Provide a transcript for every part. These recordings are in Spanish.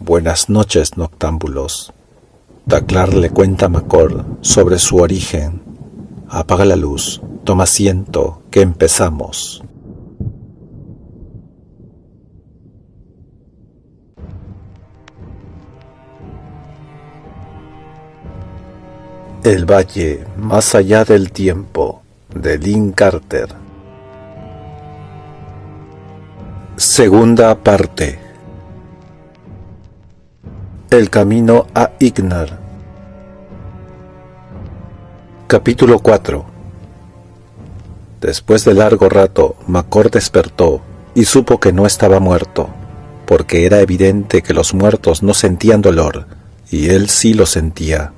Buenas noches, noctámbulos. Taclar le cuenta a Macor sobre su origen. Apaga la luz, toma asiento, que empezamos. El valle más allá del tiempo, de Lynn Carter. Segunda parte. El camino a Ignar. Capítulo 4. Después de largo rato, Macor despertó y supo que no estaba muerto, porque era evidente que los muertos no sentían dolor, y él sí lo sentía.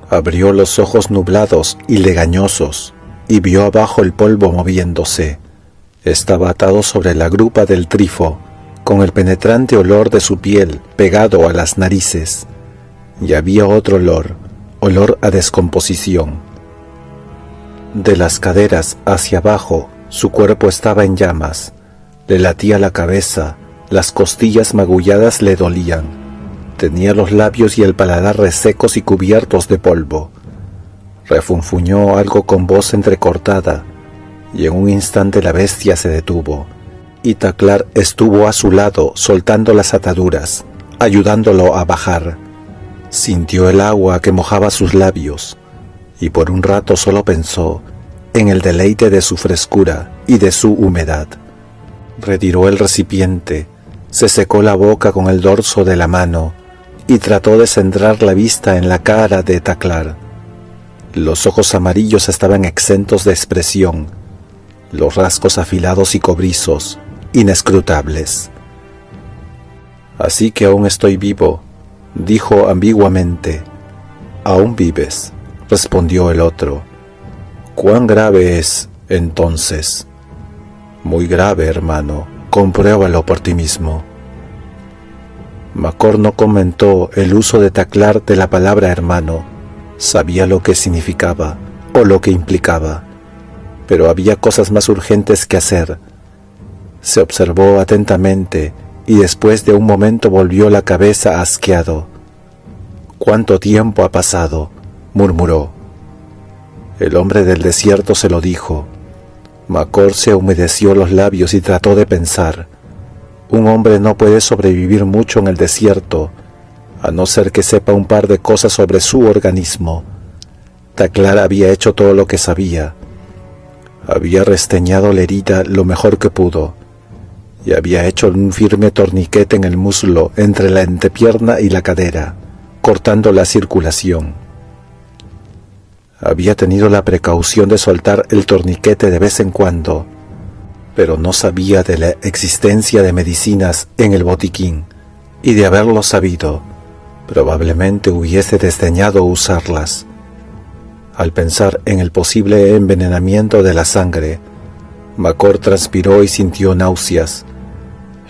Abrió los ojos nublados y legañosos, y vio abajo el polvo moviéndose. Estaba atado sobre la grupa del trifo, con el penetrante olor de su piel pegado a las narices. Y había otro olor a descomposición. De las caderas hacia abajo, su cuerpo estaba en llamas. Le latía la cabeza, las costillas magulladas le dolían. Tenía los labios y el paladar resecos y cubiertos de polvo. Refunfuñó algo con voz entrecortada, y en un instante la bestia se detuvo, y Taclar estuvo a su lado soltando las ataduras, ayudándolo a bajar. Sintió el agua que mojaba sus labios, y por un rato solo pensó en el deleite de su frescura y de su humedad. Retiró el recipiente, se secó la boca con el dorso de la mano, y trató de centrar la vista en la cara de Taclar. Los ojos amarillos estaban exentos de expresión, los rasgos afilados y cobrizos, inescrutables. «Así que aún estoy vivo», dijo ambiguamente. «Aún vives», respondió el otro. «¿Cuán grave es, entonces?» «Muy grave, hermano, compruébalo por ti mismo». Macor no comentó el uso de Taclar de la palabra hermano. Sabía lo que significaba o lo que implicaba, pero había cosas más urgentes que hacer. Se observó atentamente y después de un momento volvió la cabeza asqueado. «¿Cuánto tiempo ha pasado?», murmuró. El hombre del desierto se lo dijo. Macor se humedeció los labios y trató de pensar. Un hombre no puede sobrevivir mucho en el desierto, a no ser que sepa un par de cosas sobre su organismo. Taclar había hecho todo lo que sabía. Había resteñado la herida lo mejor que pudo, y había hecho un firme torniquete en el muslo entre la entrepierna y la cadera, cortando la circulación. Había tenido la precaución de soltar el torniquete de vez en cuando, pero no sabía de la existencia de medicinas en el botiquín, y de haberlo sabido, probablemente hubiese desdeñado usarlas. Al pensar en el posible envenenamiento de la sangre, Macor transpiró y sintió náuseas.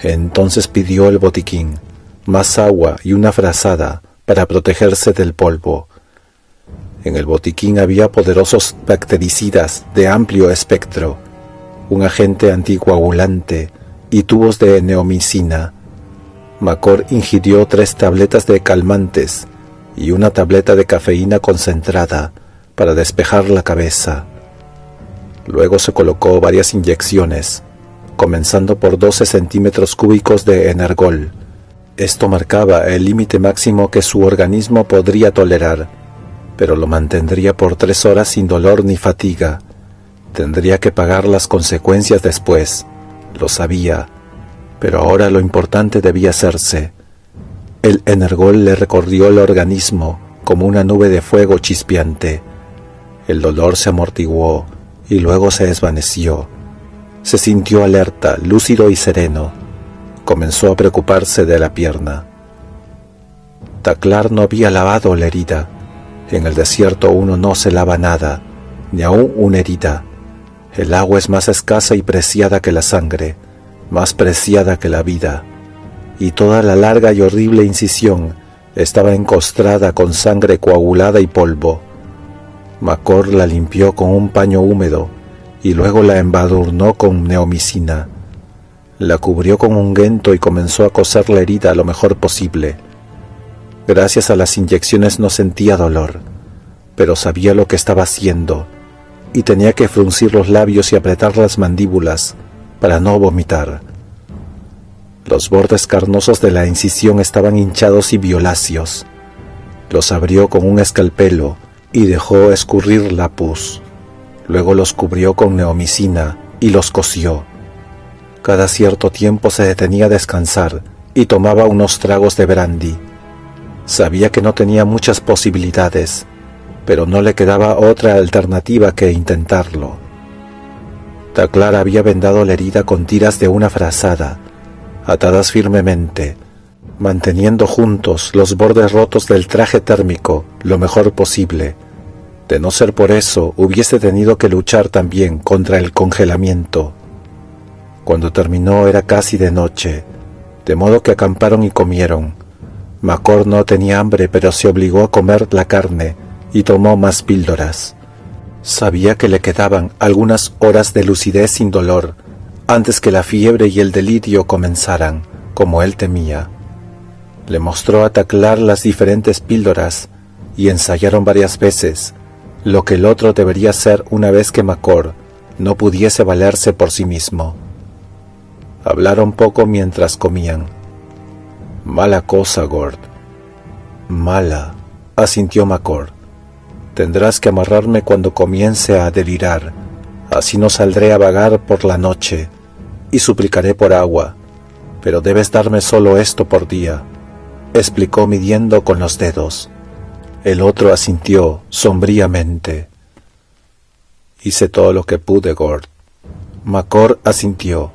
Entonces pidió el botiquín, más agua y una frazada para protegerse del polvo. En el botiquín había poderosos bactericidas de amplio espectro, un agente anticoagulante y tubos de neomicina. Macor ingirió 3 tabletas de calmantes y una tableta de cafeína concentrada para despejar la cabeza. Luego se colocó varias inyecciones, comenzando por 12 centímetros cúbicos de energol. Esto marcaba el límite máximo que su organismo podría tolerar, pero lo mantendría por 3 horas sin dolor ni fatiga. Tendría que pagar las consecuencias después, lo sabía, pero ahora lo importante debía hacerse. El energol le recorrió el organismo como una nube de fuego chispeante. El dolor se amortiguó y luego se desvaneció. Se sintió alerta, lúcido y sereno. Comenzó a preocuparse de la pierna. Taclar no había lavado la herida. En el desierto uno no se lava nada, ni aun una herida. El agua es más escasa y preciada que la sangre, más preciada que la vida, y toda la larga y horrible incisión estaba encostrada con sangre coagulada y polvo. Macor la limpió con un paño húmedo y luego la embadurnó con neomicina. La cubrió con ungüento y comenzó a coser la herida lo mejor posible. Gracias a las inyecciones no sentía dolor, pero sabía lo que estaba haciendo, y tenía que fruncir los labios y apretar las mandíbulas para no vomitar. Los bordes carnosos de la incisión estaban hinchados y violáceos. Los abrió con un escalpelo y dejó escurrir la pus. Luego los cubrió con neomicina y los cosió. Cada cierto tiempo se detenía a descansar y tomaba unos tragos de brandy. Sabía que no tenía muchas posibilidades, pero no le quedaba otra alternativa que intentarlo. Taclar había vendado la herida con tiras de una frazada, atadas firmemente, manteniendo juntos los bordes rotos del traje térmico lo mejor posible. De no ser por eso, hubiese tenido que luchar también contra el congelamiento. Cuando terminó era casi de noche, de modo que acamparon y comieron. Macor no tenía hambre, pero se obligó a comer la carne y tomó más píldoras. Sabía que le quedaban algunas horas de lucidez sin dolor antes que la fiebre y el delirio comenzaran, como él temía. Le mostró a Taclar las diferentes píldoras y ensayaron varias veces lo que el otro debería hacer una vez que Macor no pudiese valerse por sí mismo. Hablaron poco mientras comían. «Mala cosa, Gord». «Mala», asintió Macor. «Tendrás que amarrarme cuando comience a delirar, así no saldré a vagar por la noche, y suplicaré por agua, pero debes darme solo esto por día», explicó midiendo con los dedos. El otro asintió sombríamente. «Hice todo lo que pude, Gord». Macor asintió.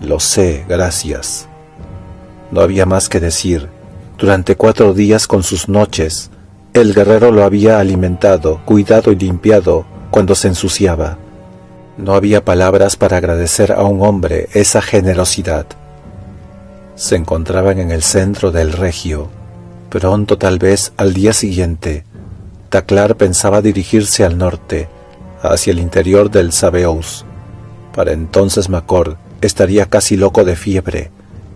«Lo sé, gracias». No había más que decir. Durante 4 días con sus noches, el guerrero lo había alimentado, cuidado y limpiado cuando se ensuciaba. No había palabras para agradecer a un hombre esa generosidad. Se encontraban en el centro del Regio. Pronto, tal vez al día siguiente, Taclar pensaba dirigirse al norte, hacia el interior del Sabeus. Para entonces Macor estaría casi loco de fiebre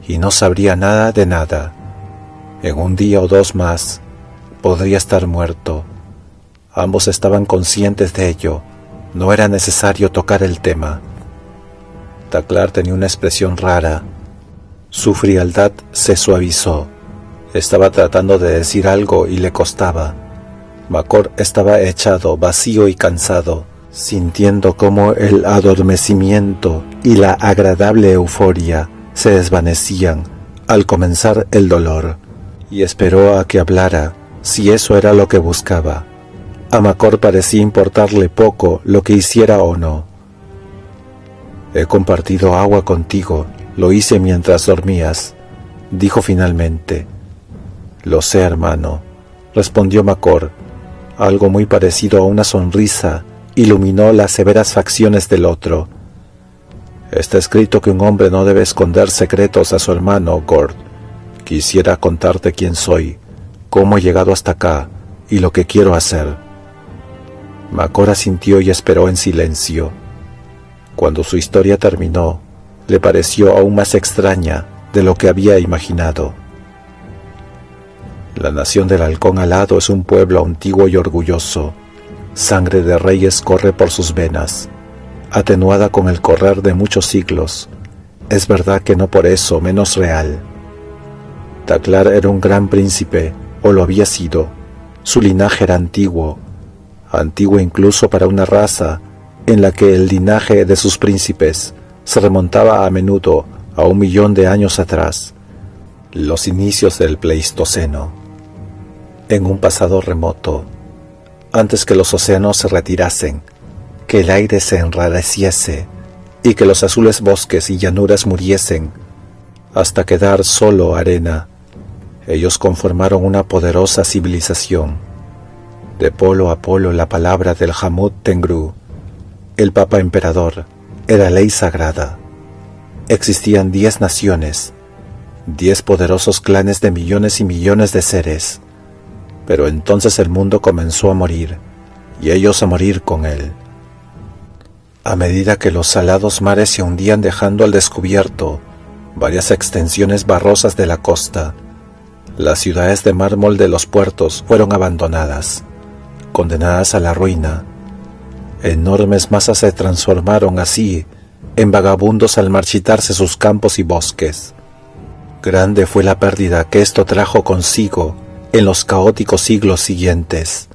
y no sabría nada de nada. En 1 día o 2 más, podría estar muerto. Ambos estaban conscientes de ello. No era necesario tocar el tema. Taclar tenía una expresión rara. Su frialdad se suavizó. Estaba tratando de decir algo y le costaba. Macor estaba echado, vacío y cansado, sintiendo cómo el adormecimiento y la agradable euforia se desvanecían al comenzar el dolor, y esperó a que hablara, si eso era lo que buscaba. A Macor parecía importarle poco lo que hiciera o no. «He compartido agua contigo, lo hice mientras dormías», dijo finalmente. «Lo sé, hermano», respondió Macor. Algo muy parecido a una sonrisa iluminó las severas facciones del otro. «Está escrito que un hombre no debe esconder secretos a su hermano, Gord. Quisiera contarte quién soy, cómo he llegado hasta acá y lo que quiero hacer». Macor asintió y esperó en silencio. Cuando su historia terminó, le pareció aún más extraña de lo que había imaginado. «La nación del halcón alado es un pueblo antiguo y orgulloso. Sangre de reyes corre por sus venas, atenuada con el correr de muchos siglos. Es verdad que no por eso menos real. Taclar era un gran príncipe, o lo había sido. Su linaje era antiguo incluso para una raza en la que el linaje de sus príncipes se remontaba a menudo a 1 millón de años atrás, los inicios del Pleistoceno. En un pasado remoto, antes que los océanos se retirasen, que el aire se enrareciese y que los azules bosques y llanuras muriesen hasta quedar solo arena, ellos conformaron una poderosa civilización. De polo a polo la palabra del Jamut Tengru, el Papa Emperador, era ley sagrada. Existían 10 naciones, 10 poderosos clanes de millones y millones de seres. Pero entonces el mundo comenzó a morir, y ellos a morir con él. A medida que los salados mares se hundían dejando al descubierto varias extensiones barrosas de la costa, Las ciudades de mármol de los puertos fueron abandonadas, condenadas a la ruina. Enormes masas se transformaron así en vagabundos al marchitarse sus campos y bosques. Grande fue la pérdida que esto trajo consigo en los caóticos siglos siguientes.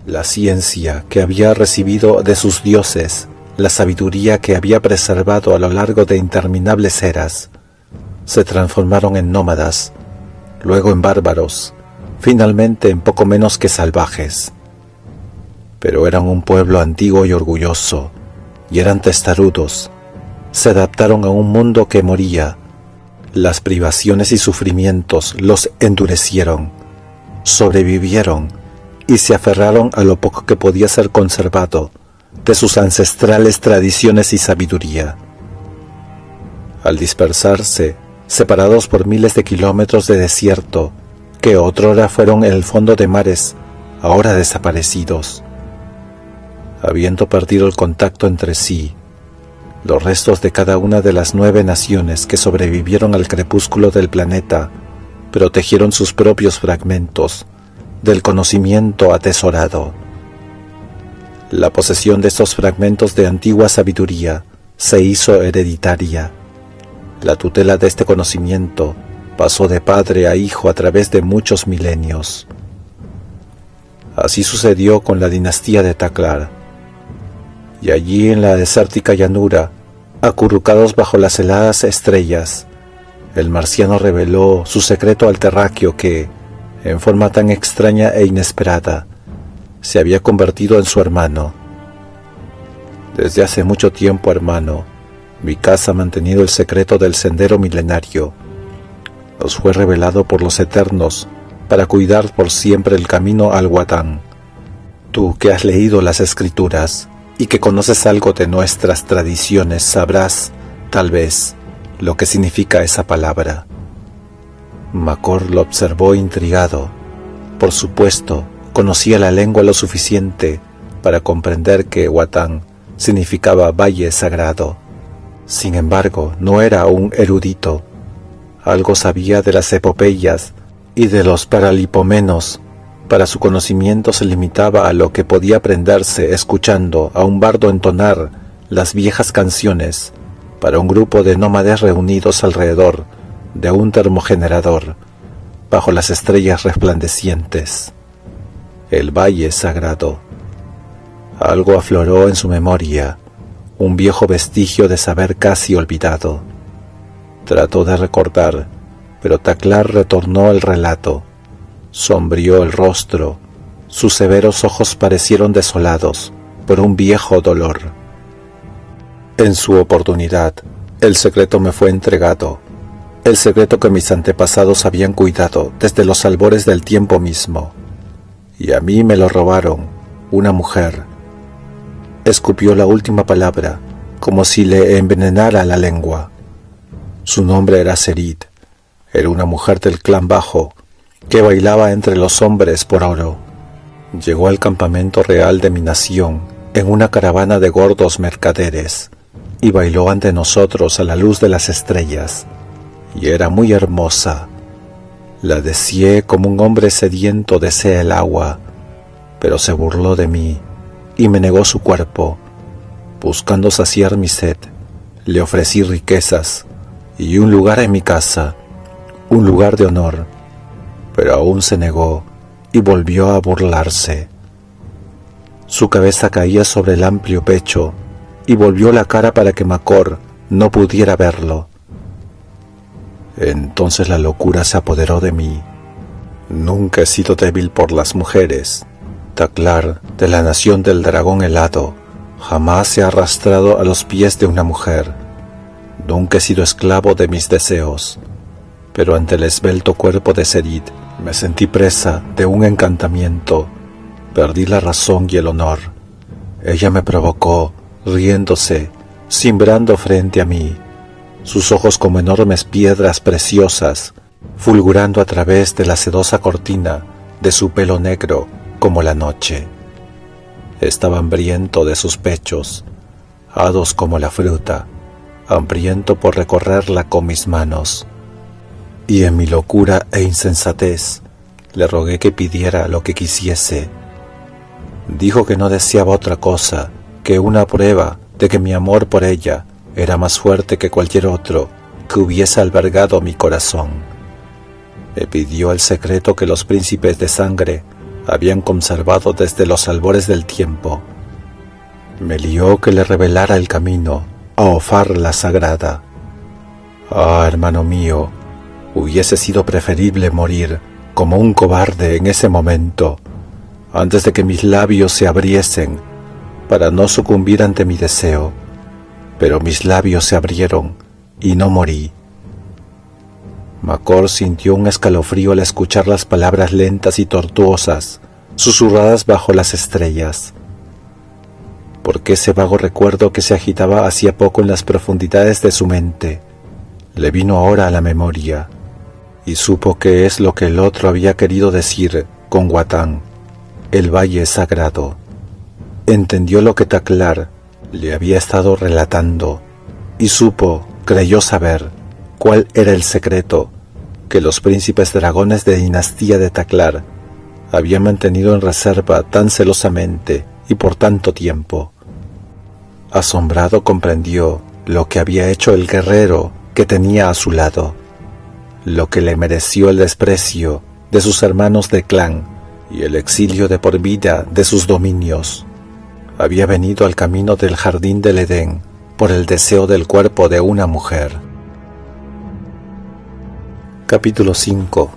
La ciencia que había recibido de sus dioses, la sabiduría que había preservado a lo largo de interminables eras, se transformaron en nómadas, luego en bárbaros, finalmente en poco menos que salvajes. Pero eran un pueblo antiguo y orgulloso, y eran testarudos. Se adaptaron a un mundo que moría. Las privaciones y sufrimientos los endurecieron, sobrevivieron y se aferraron a lo poco que podía ser conservado de sus ancestrales tradiciones y sabiduría. Al dispersarse, separados por miles de kilómetros de desierto, que otrora fueron el fondo de mares, ahora desaparecidos, habiendo perdido el contacto entre sí, los restos de cada una de las 9 naciones que sobrevivieron al crepúsculo del planeta protegieron sus propios fragmentos del conocimiento atesorado. La posesión de estos fragmentos de antigua sabiduría se hizo hereditaria. La tutela de este conocimiento pasó de padre a hijo a través de muchos milenios. Así sucedió con la dinastía de Taklar. Y allí en la desértica llanura, acurrucados bajo las heladas estrellas, el marciano reveló su secreto al terráqueo que, en forma tan extraña e inesperada, se había convertido en su hermano. Desde hace mucho tiempo, hermano, mi casa ha mantenido el secreto del sendero milenario. Nos fue revelado por los eternos para cuidar por siempre el camino al Watán. Tú que has leído las escrituras y que conoces algo de nuestras tradiciones, sabrás, tal vez, lo que significa esa palabra. Macor lo observó intrigado. Por supuesto, conocía la lengua lo suficiente para comprender que Watán significaba valle sagrado. Sin embargo, no era un erudito. Algo sabía de las epopeyas y de los paralipomenos. Para su conocimiento se limitaba a lo que podía aprenderse escuchando a un bardo entonar las viejas canciones para un grupo de nómades reunidos alrededor de un termogenerador bajo las estrellas resplandecientes. El valle sagrado. Algo afloró en su memoria, un viejo vestigio de saber casi olvidado. Trató de recordar, pero Taklar retornó el relato. Sombrío el rostro, sus severos ojos parecieron desolados por un viejo dolor. En su oportunidad, el secreto me fue entregado, el secreto que mis antepasados habían cuidado desde los albores del tiempo mismo. Y a mí me lo robaron, una mujer. Escupió la última palabra, como si le envenenara la lengua. Su nombre era Serit, era una mujer del clan bajo, que bailaba entre los hombres por oro. Llegó al campamento real de mi nación en una caravana de gordos mercaderes, y bailó ante nosotros a la luz de las estrellas, y era muy hermosa. La deseé como un hombre sediento desea el agua, pero se burló de mí y me negó su cuerpo. Buscando saciar mi sed, le ofrecí riquezas y un lugar en mi casa, un lugar de honor, pero aún se negó y volvió a burlarse. Su cabeza caía sobre el amplio pecho y volvió la cara para que Macor no pudiera verlo. Entonces la locura se apoderó de mí. Nunca he sido débil por las mujeres. Taklar, de la nación del dragón helado, jamás se ha arrastrado a los pies de una mujer. Nunca he sido esclavo de mis deseos, pero ante el esbelto cuerpo de Serit me sentí presa de un encantamiento. Perdí la razón y el honor. Ella me provocó, riéndose, cimbrando frente a mí, sus ojos como enormes piedras preciosas, fulgurando a través de la sedosa cortina de su pelo negro como la noche. Estaba hambriento de sus pechos, hados como la fruta, hambriento por recorrerla con mis manos. y en mi locura e insensatez le rogué que pidiera lo que quisiese. Dijo que no deseaba otra cosa que una prueba de que mi amor por ella era más fuerte que cualquier otro que hubiese albergado mi corazón. Me pidió el secreto que los príncipes de sangre habían conservado desde los albores del tiempo. Me lió que le revelara el camino a Ofar la Sagrada. Ah, hermano mío, hubiese sido preferible morir como un cobarde en ese momento, antes de que mis labios se abriesen para no sucumbir ante mi deseo. Pero mis labios se abrieron y no morí. Macor sintió un escalofrío al escuchar las palabras lentas y tortuosas, susurradas bajo las estrellas. Porque ese vago recuerdo que se agitaba hacía poco en las profundidades de su mente le vino ahora a la memoria, y supo qué es lo que el otro había querido decir con Watán, el valle sagrado. Entendió lo que Taklar le había estado relatando, y creyó saber, cuál era el secreto que los príncipes dragones de dinastía de Taklar habían mantenido en reserva tan celosamente y por tanto tiempo. Asombrado comprendió lo que había hecho el guerrero que tenía a su lado, lo que le mereció el desprecio de sus hermanos de clan y el exilio de por vida de sus dominios. Había venido al camino del jardín del Edén por el deseo del cuerpo de una mujer. Capítulo 5.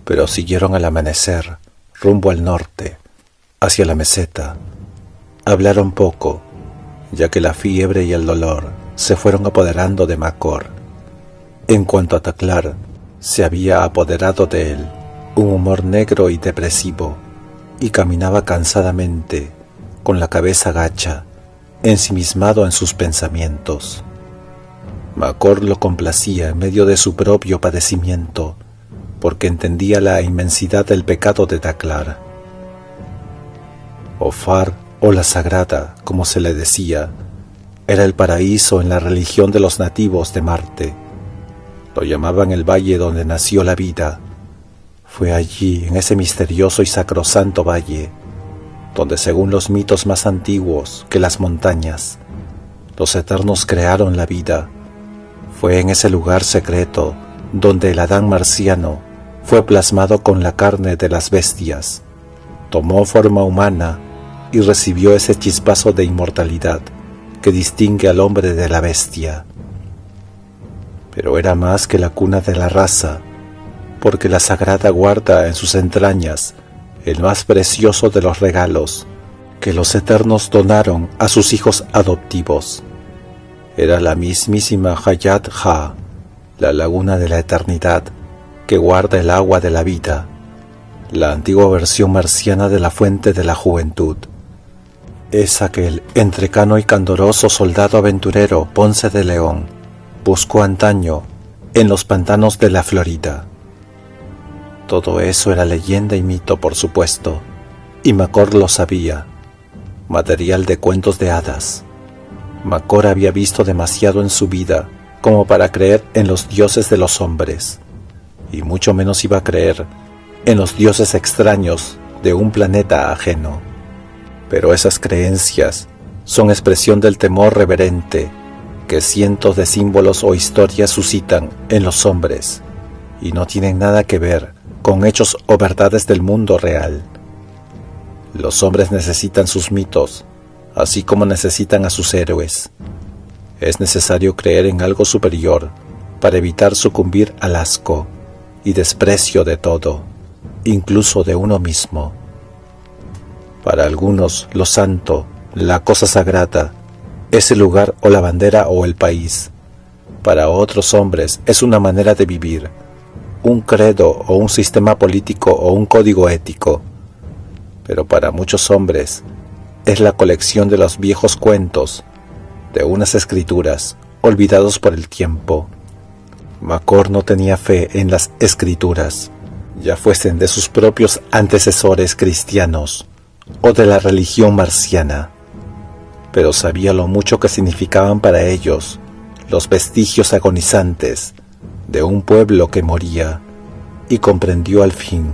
Pero siguieron al amanecer, rumbo al norte, hacia la meseta. Hablaron poco, ya que la fiebre y el dolor se fueron apoderando de Macor. En cuanto a Taklar, se había apoderado de él un humor negro y depresivo, y caminaba cansadamente, con la cabeza gacha, ensimismado en sus pensamientos. Macor lo complacía en medio de su propio padecimiento, porque entendía la inmensidad del pecado de Taklar. Ofar, o la Sagrada, como se le decía, era el paraíso en la religión de los nativos de Marte. Lo llamaban el valle donde nació la vida. Fue allí, en ese misterioso y sacrosanto valle, donde según los mitos más antiguos que las montañas, los eternos crearon la vida. Fue en ese lugar secreto donde el Adán marciano fue plasmado con la carne de las bestias, tomó forma humana y recibió ese chispazo de inmortalidad que distingue al hombre de la bestia. Pero era más que la cuna de la raza, porque la Sagrada guarda en sus entrañas el más precioso de los regalos que los eternos donaron a sus hijos adoptivos. Era la mismísima Hayat Ha, la laguna de la eternidad que guarda el agua de la vida, la antigua versión marciana de la fuente de la juventud. Es aquel entrecano y candoroso soldado aventurero Ponce de León buscó antaño en los pantanos de la Florida. Todo eso era leyenda y mito, por supuesto, y Macor lo sabía, material de cuentos de hadas. Macor había visto demasiado en su vida como para creer en los dioses de los hombres, y mucho menos iba a creer en los dioses extraños de un planeta ajeno. Pero esas creencias son expresión del temor reverente que cientos de símbolos o historias suscitan en los hombres, y no tienen nada que ver con hechos o verdades del mundo real. Los hombres necesitan sus mitos, así como necesitan a sus héroes. Es necesario creer en algo superior para evitar sucumbir al asco y desprecio de todo, incluso de uno mismo. Para algunos, lo santo, la cosa sagrada, es el lugar o la bandera o el país. Para otros hombres es una manera de vivir, un credo o un sistema político o un código ético. Pero para muchos hombres es la colección de los viejos cuentos, de unas escrituras olvidados por el tiempo. Macor no tenía fe en las escrituras, ya fuesen de sus propios antecesores cristianos o de la religión marciana, pero sabía lo mucho que significaban para ellos los vestigios agonizantes de un pueblo que moría, y comprendió al fin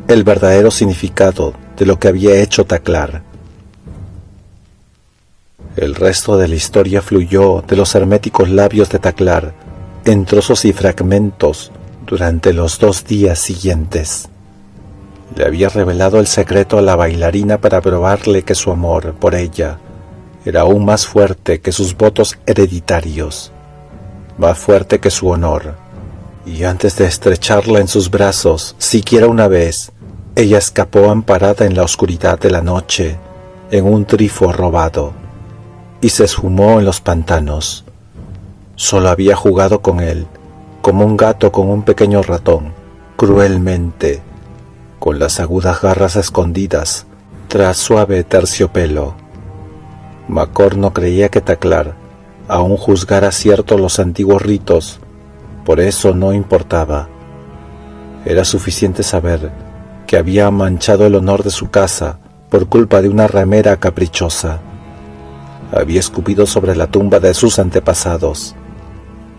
el verdadero significado de lo que había hecho Taclar. El resto de la historia fluyó de los herméticos labios de Taclar en trozos y fragmentos durante los 2 días siguientes. Le había revelado el secreto a la bailarina para probarle que su amor por ella era aún más fuerte que sus votos hereditarios, más fuerte que su honor, y antes de estrecharla en sus brazos siquiera una vez, ella escapó amparada en la oscuridad de la noche en un trifo robado, y se esfumó en los pantanos. Solo había jugado con él, como un gato con un pequeño ratón, cruelmente, con las agudas garras escondidas tras suave terciopelo. Macor no creía que Taclar aún juzgara ciertos los antiguos ritos, por eso no importaba. Era suficiente saber que había manchado el honor de su casa por culpa de una ramera caprichosa. Había escupido sobre la tumba de sus antepasados.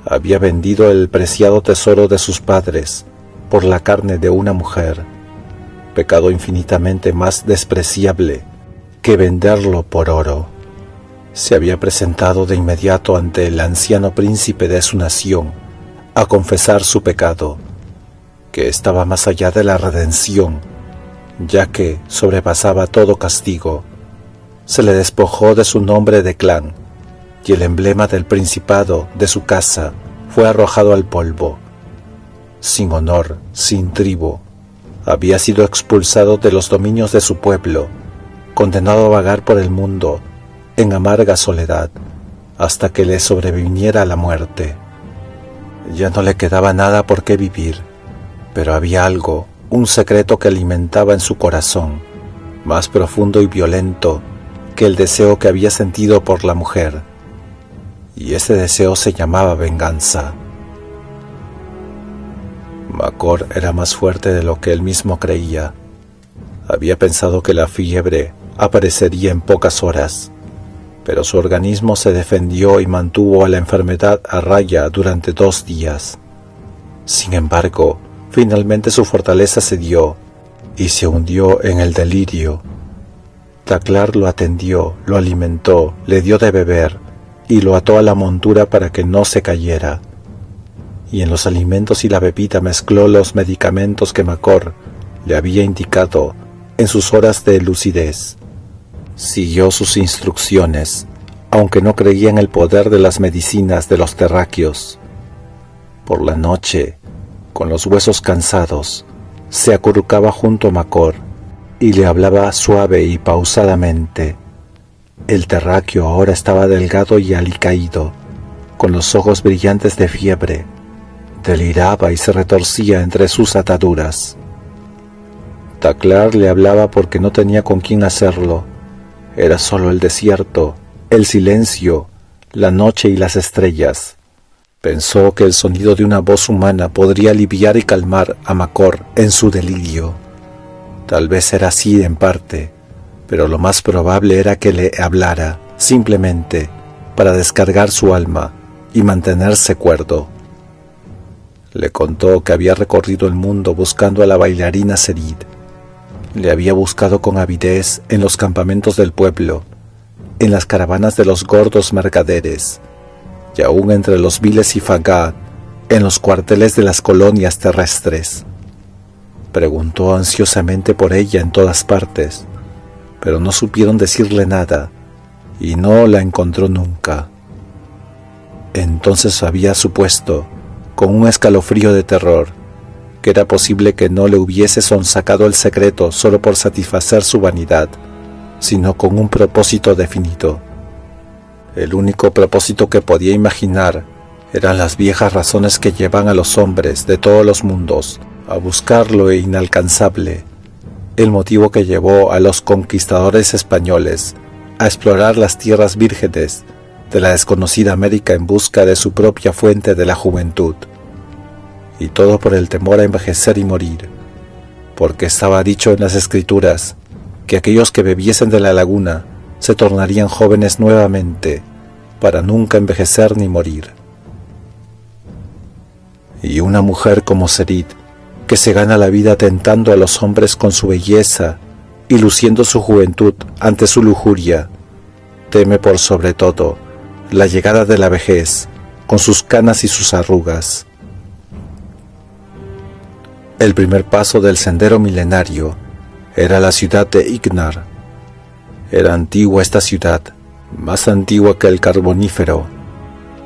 Había vendido el preciado tesoro de sus padres por la carne de una mujer, pecado infinitamente más despreciable que venderlo por oro. Se había presentado de inmediato ante el anciano príncipe de su nación a confesar su pecado, que estaba más allá de la redención, ya que sobrepasaba todo castigo. Se le despojó de su nombre de clan, y el emblema del principado de su casa fue arrojado al polvo. Sin honor, sin tribu, había sido expulsado de los dominios de su pueblo, condenado a vagar por el mundo en amarga soledad, hasta que le sobreviniera la muerte. Ya no le quedaba nada por qué vivir, pero había algo, un secreto que alimentaba en su corazón, más profundo y violento que el deseo que había sentido por la mujer, y ese deseo se llamaba venganza. Macor era más fuerte de lo que él mismo creía. Había pensado que la fiebre aparecería en pocas horas, pero su organismo se defendió y mantuvo a la enfermedad a raya durante 2 días. Sin embargo, finalmente su fortaleza cedió y se hundió en el delirio. Taclar lo atendió, lo alimentó, le dio de beber y lo ató a la montura para que no se cayera. Y en los alimentos y la bebida mezcló los medicamentos que Macor le había indicado en sus horas de lucidez. Siguió sus instrucciones, aunque no creía en el poder de las medicinas de los terráqueos. Por la noche, con los huesos cansados, se acurrucaba junto a Macor y le hablaba suave y pausadamente. El terráqueo ahora estaba delgado y alicaído, con los ojos brillantes de fiebre. Deliraba y se retorcía entre sus ataduras. Taclar le hablaba porque no tenía con quién hacerlo. Era solo el desierto, el silencio, la noche y las estrellas. Pensó que el sonido de una voz humana podría aliviar y calmar a Macor en su delirio. Tal vez era así en parte, pero lo más probable era que le hablara, simplemente, para descargar su alma y mantenerse cuerdo. Le contó que había recorrido el mundo buscando a la bailarina Serid. Le había buscado con avidez en los campamentos del pueblo, en las caravanas de los gordos mercaderes, y aún entre los viles y fagad, en los cuarteles de las colonias terrestres. Preguntó ansiosamente por ella en todas partes, pero no supieron decirle nada, y no la encontró nunca. Entonces había supuesto, con un escalofrío de terror, que era posible que no le hubiese sonsacado el secreto solo por satisfacer su vanidad, sino con un propósito definido. El único propósito que podía imaginar eran las viejas razones que llevan a los hombres de todos los mundos a buscar lo inalcanzable, el motivo que llevó a los conquistadores españoles a explorar las tierras vírgenes de la desconocida América en busca de su propia fuente de la juventud. Y todo por el temor a envejecer y morir, porque estaba dicho en las Escrituras que aquellos que bebiesen de la laguna se tornarían jóvenes nuevamente, para nunca envejecer ni morir. Y una mujer como Serit, que se gana la vida tentando a los hombres con su belleza y luciendo su juventud ante su lujuria, teme por sobre todo la llegada de la vejez, con sus canas y sus arrugas. El primer paso del sendero milenario era la ciudad de Ignar. Era antigua esta ciudad, más antigua que el Carbonífero,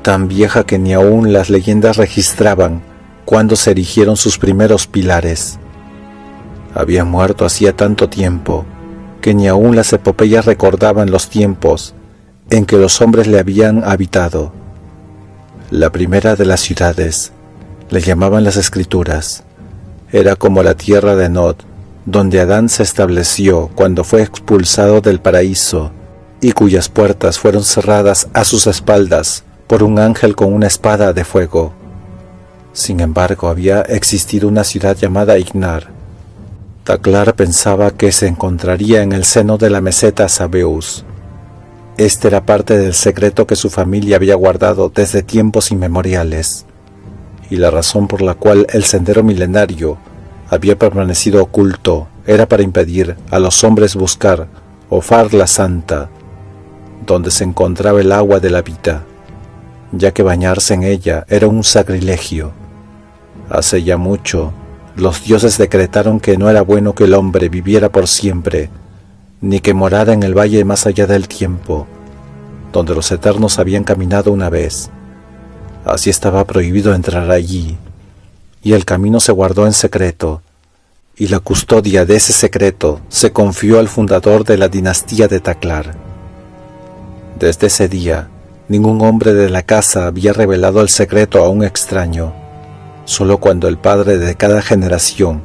tan vieja que ni aún las leyendas registraban cuándo se erigieron sus primeros pilares. Había muerto hacía tanto tiempo que ni aún las epopeyas recordaban los tiempos en que los hombres le habían habitado. La primera de las ciudades, le llamaban las Escrituras, era como la tierra de Nod, donde Adán se estableció cuando fue expulsado del paraíso y cuyas puertas fueron cerradas a sus espaldas por un ángel con una espada de fuego. Sin embargo, había existido una ciudad llamada Ignar. Taklar pensaba que se encontraría en el seno de la meseta Sabeus. Este era parte del secreto que su familia había guardado desde tiempos inmemoriales, y la razón por la cual el sendero milenario había permanecido oculto era para impedir a los hombres buscar Ofar la Santa, donde se encontraba el agua de la vida, ya que bañarse en ella era un sacrilegio. Hace ya mucho, los dioses decretaron que no era bueno que el hombre viviera por siempre, ni que morara en el valle más allá del tiempo, donde los eternos habían caminado una vez. Así estaba prohibido entrar allí, y el camino se guardó en secreto, y la custodia de ese secreto se confió al fundador de la dinastía de Taklar. Desde ese día, ningún hombre de la casa había revelado el secreto a un extraño. Solo cuando el padre de cada generación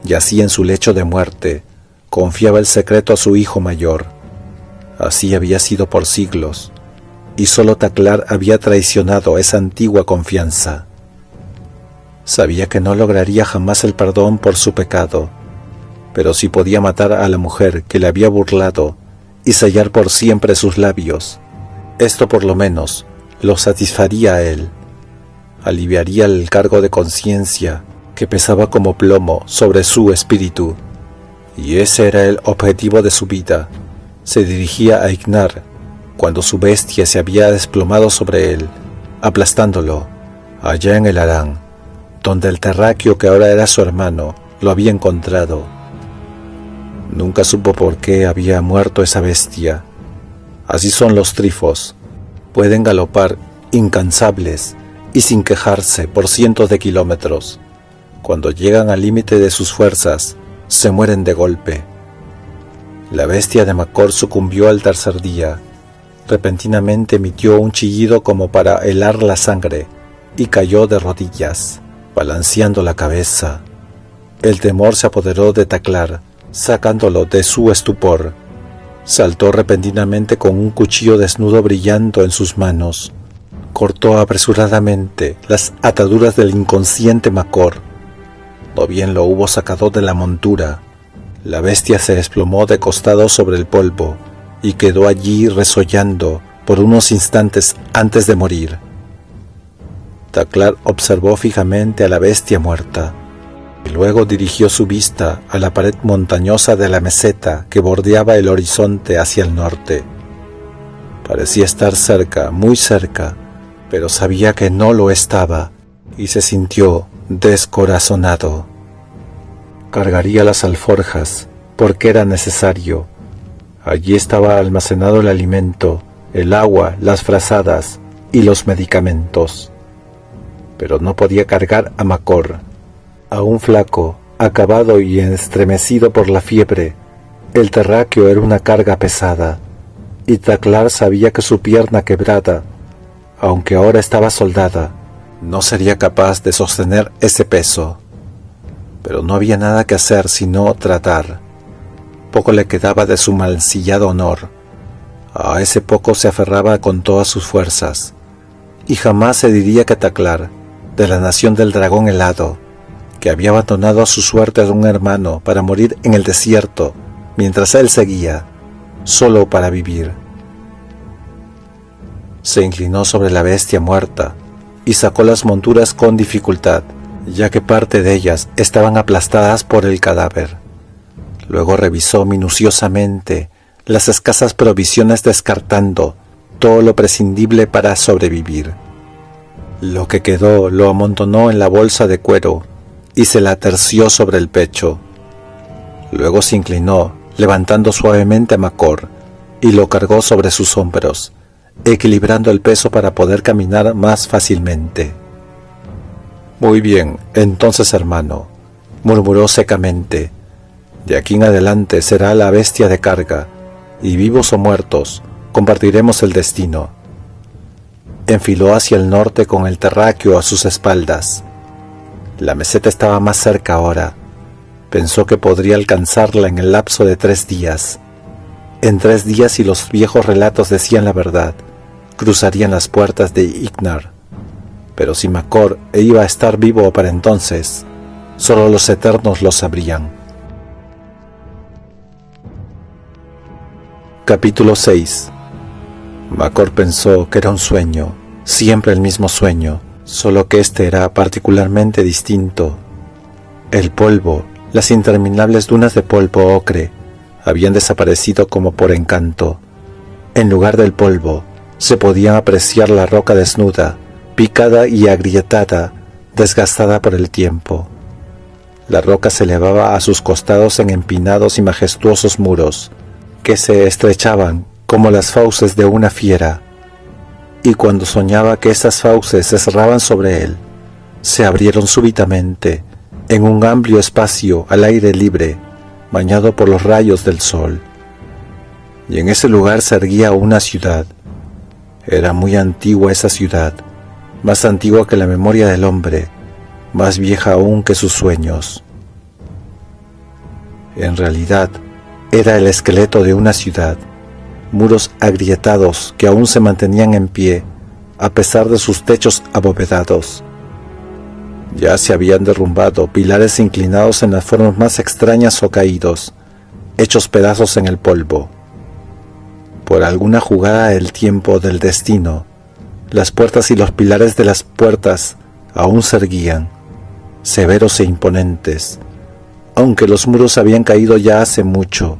yacía en su lecho de muerte, confiaba el secreto a su hijo mayor. Así había sido por siglos, y solo Taklar había traicionado esa antigua confianza. Sabía que no lograría jamás el perdón por su pecado, pero sí podía matar a la mujer que le había burlado y sellar por siempre sus labios. Esto por lo menos lo satisfaría a él. Aliviaría el cargo de conciencia que pesaba como plomo sobre su espíritu, y ese era el objetivo de su vida. Se dirigía a Ignar cuando su bestia se había desplomado sobre él, aplastándolo, allá en el Harán, donde el terráqueo que ahora era su hermano lo había encontrado. Nunca supo por qué había muerto esa bestia. Así son los trifos, pueden galopar incansables y sin quejarse por cientos de kilómetros. Cuando llegan al límite de sus fuerzas, se mueren de golpe. La bestia de Macor sucumbió al tercer día. Repentinamente emitió un chillido como para helar la sangre y cayó de rodillas, balanceando la cabeza. El temor se apoderó de Taklar, sacándolo de su estupor. Saltó repentinamente con un cuchillo desnudo brillando en sus manos. Cortó apresuradamente las ataduras del inconsciente Macor. No bien lo hubo sacado de la montura, la bestia se desplomó de costado sobre el polvo y quedó allí resollando por unos instantes antes de morir. Taklar observó fijamente a la bestia muerta, y luego dirigió su vista a la pared montañosa de la meseta que bordeaba el horizonte hacia el norte. Parecía estar cerca, muy cerca, pero sabía que no lo estaba, y se sintió descorazonado. Cargaría las alforjas, porque era necesario. Allí estaba almacenado el alimento, el agua, las frazadas y los medicamentos. Pero no podía cargar a Macor. Aún flaco, acabado y estremecido por la fiebre, el terráqueo era una carga pesada, y Taklar sabía que su pierna quebrada, aunque ahora estaba soldada, no sería capaz de sostener ese peso. Pero no había nada que hacer sino tratar. Poco le quedaba de su mancillado honor. A ese poco se aferraba con todas sus fuerzas, y jamás se diría que Taklar, de la nación del dragón helado, que había abandonado a su suerte a un hermano para morir en el desierto, mientras él seguía, solo para vivir. Se inclinó sobre la bestia muerta y sacó las monturas con dificultad, ya que parte de ellas estaban aplastadas por el cadáver. Luego revisó minuciosamente las escasas provisiones, descartando todo lo prescindible para sobrevivir. Lo que quedó lo amontonó en la bolsa de cuero y se la terció sobre el pecho. Luego se inclinó, levantando suavemente a Macor, y lo cargó sobre sus hombros, equilibrando el peso para poder caminar más fácilmente. «Muy bien, entonces, hermano», murmuró secamente, «de aquí en adelante será la bestia de carga, y vivos o muertos, compartiremos el destino». Enfiló hacia el norte con el terráqueo a sus espaldas. La meseta estaba más cerca ahora. Pensó que podría alcanzarla en el lapso de 3 días. En 3 días, si los viejos relatos decían la verdad, cruzarían las puertas de Ignar. Pero si Macor iba a estar vivo para entonces, solo los eternos lo sabrían. Capítulo 6. Macor pensó que era un sueño, siempre el mismo sueño, solo que este era particularmente distinto. El polvo, las interminables dunas de polvo ocre, habían desaparecido como por encanto. En lugar del polvo, se podía apreciar la roca desnuda, picada y agrietada, desgastada por el tiempo. La roca se elevaba a sus costados en empinados y majestuosos muros, que se estrechaban como las fauces de una fiera, y cuando soñaba que esas fauces se cerraban sobre él, se abrieron súbitamente en un amplio espacio al aire libre, bañado por los rayos del sol. Y en ese lugar se erguía una ciudad. Era muy antigua esa ciudad, más antigua que la memoria del hombre, más vieja aún que sus sueños. En realidad, era el esqueleto de una ciudad, muros agrietados que aún se mantenían en pie, a pesar de sus techos abovedados. Ya se habían derrumbado pilares inclinados en las formas más extrañas o caídos, hechos pedazos en el polvo. Por alguna jugada del tiempo del destino, las puertas y los pilares de las puertas aún se erguían, severos e imponentes, aunque los muros habían caído ya hace mucho,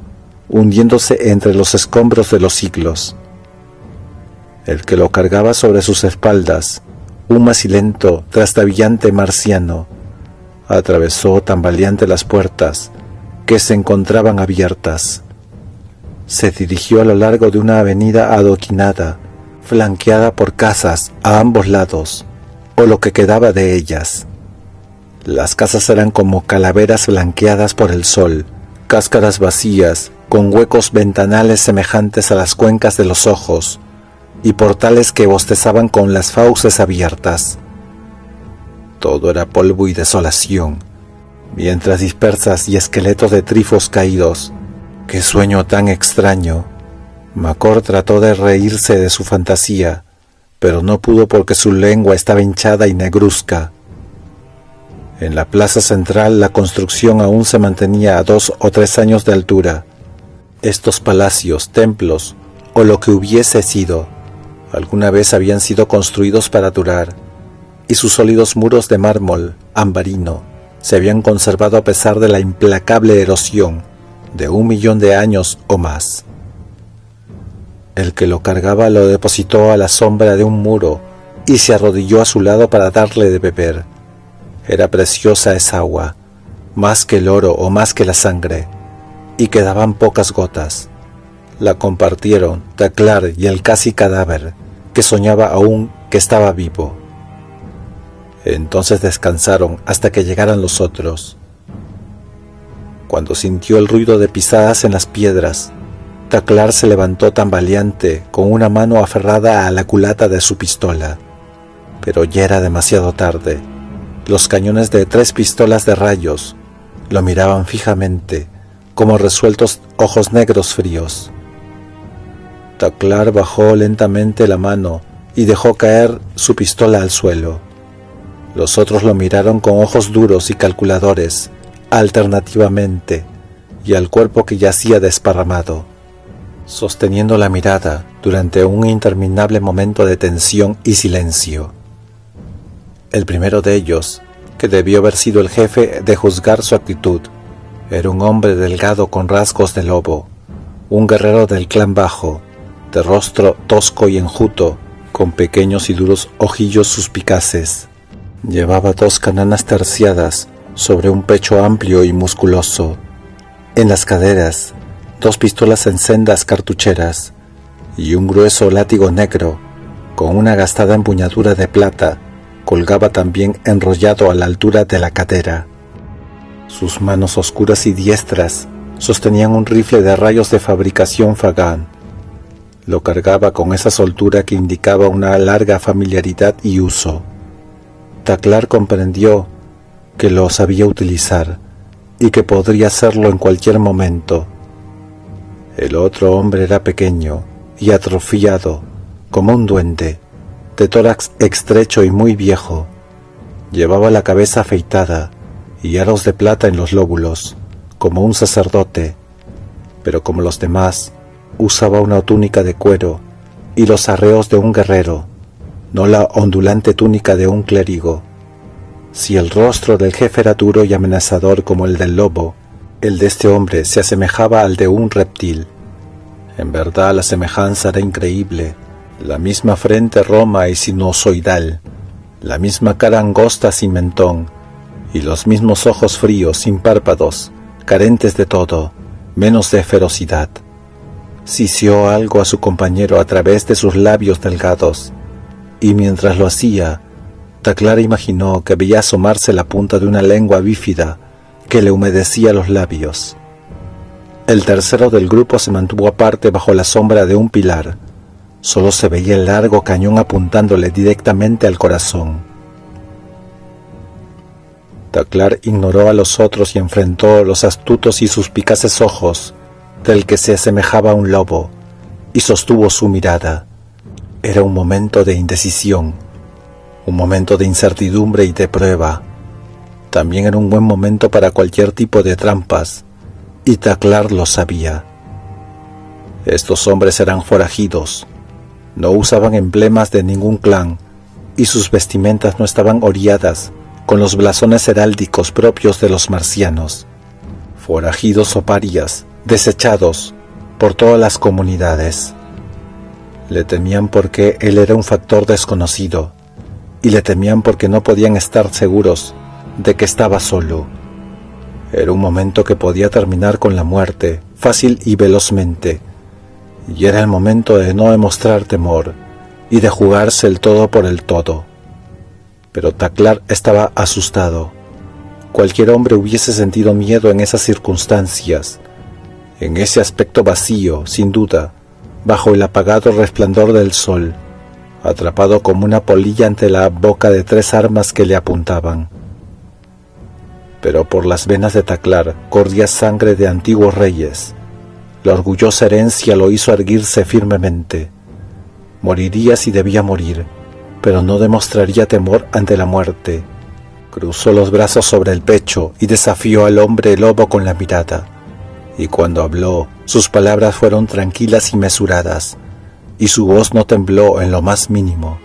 hundiéndose entre los escombros de los siglos. El que lo cargaba sobre sus espaldas, un macilento trastabillante marciano, atravesó tambaleante las puertas que se encontraban abiertas. Se dirigió a lo largo de una avenida adoquinada, flanqueada por casas a ambos lados, o lo que quedaba de ellas. Las casas eran como calaveras blanqueadas por el sol, cáscaras vacías, con huecos ventanales semejantes a las cuencas de los ojos, y portales que bostezaban con las fauces abiertas. Todo era polvo y desolación, mientras dispersas y esqueletos de trifos caídos. ¡Qué sueño tan extraño! Macor trató de reírse de su fantasía, pero no pudo porque su lengua estaba hinchada y negruzca. En la plaza central la construcción aún se mantenía a 2 o 3 años de altura. Estos palacios, templos, o lo que hubiese sido, alguna vez habían sido construidos para durar, y sus sólidos muros de mármol ambarino se habían conservado a pesar de la implacable erosión de 1 millón de años o más. El que lo cargaba lo depositó a la sombra de un muro y se arrodilló a su lado para darle de beber. Era preciosa esa agua, más que el oro o más que la sangre, y quedaban pocas gotas. La compartieron Daklar y el casi cadáver, que soñaba aún que estaba vivo. Entonces descansaron hasta que llegaran los otros. Cuando sintió el ruido de pisadas en las piedras, Daklar se levantó tambaleante con una mano aferrada a la culata de su pistola. Pero ya era demasiado tarde. Los cañones de 3 pistolas de rayos lo miraban fijamente, como resueltos ojos negros fríos. Daklar bajó lentamente la mano y dejó caer su pistola al suelo. Los otros lo miraron con ojos duros y calculadores, alternativamente, y al cuerpo que yacía desparramado, sosteniendo la mirada durante un interminable momento de tensión y silencio. El primero de ellos, que debió haber sido el jefe de juzgar su actitud, era un hombre delgado con rasgos de lobo, un guerrero del clan bajo, de rostro tosco y enjuto, con pequeños y duros ojillos suspicaces. Llevaba 2 cananas terciadas sobre un pecho amplio y musculoso. En las caderas, 2 pistolas en sendas cartucheras y un grueso látigo negro con una gastada empuñadura de plata colgaba también enrollado a la altura de la cadera. Sus manos oscuras y diestras sostenían un rifle de rayos de fabricación Fagan. Lo cargaba con esa soltura que indicaba una larga familiaridad y uso. Taklar comprendió que lo sabía utilizar y que podría hacerlo en cualquier momento. El otro hombre era pequeño y atrofiado, como un duende, de tórax estrecho y muy viejo. Llevaba la cabeza afeitada y aros de plata en los lóbulos, como un sacerdote, pero como los demás, usaba una túnica de cuero y los arreos de un guerrero, no la ondulante túnica de un clérigo. Si el rostro del jefe era duro y amenazador como el del lobo, el de este hombre se asemejaba al de un reptil. En verdad la semejanza era increíble. La misma frente roma y sinusoidal, la misma cara angosta sin mentón, y los mismos ojos fríos, sin párpados, carentes de todo, menos de ferocidad. Sisió algo a su compañero a través de sus labios delgados, y mientras lo hacía, Taklar imaginó que veía asomarse la punta de una lengua bífida que le humedecía los labios. El tercero del grupo se mantuvo aparte bajo la sombra de un pilar. Solo se veía el largo cañón apuntándole directamente al corazón. Taklar ignoró a los otros y enfrentó los astutos y suspicaces ojos del que se asemejaba a un lobo, y sostuvo su mirada. Era un momento de indecisión, un momento de incertidumbre y de prueba. También era un buen momento para cualquier tipo de trampas, y Taklar lo sabía. Estos hombres eran forajidos. No usaban emblemas de ningún clan, y sus vestimentas no estaban oriadas con los blasones heráldicos propios de los marcianos. Forajidos o parias, desechados por todas las comunidades. Le temían porque él era un factor desconocido, y le temían porque no podían estar seguros de que estaba solo. Era un momento que podía terminar con la muerte, fácil y velozmente, y era el momento de no demostrar temor y de jugarse el todo por el todo. Pero Taklar estaba asustado. Cualquier hombre hubiese sentido miedo en esas circunstancias, en ese aspecto vacío, sin duda, bajo el apagado resplandor del sol, atrapado como una polilla ante la boca de 3 armas que le apuntaban. Pero por las venas de Taklar corría sangre de antiguos reyes. La orgullosa herencia lo hizo erguirse firmemente. Moriría si debía morir, pero no demostraría temor ante la muerte. Cruzó los brazos sobre el pecho y desafió al hombre lobo con la mirada. Y cuando habló, sus palabras fueron tranquilas y mesuradas, y su voz no tembló en lo más mínimo.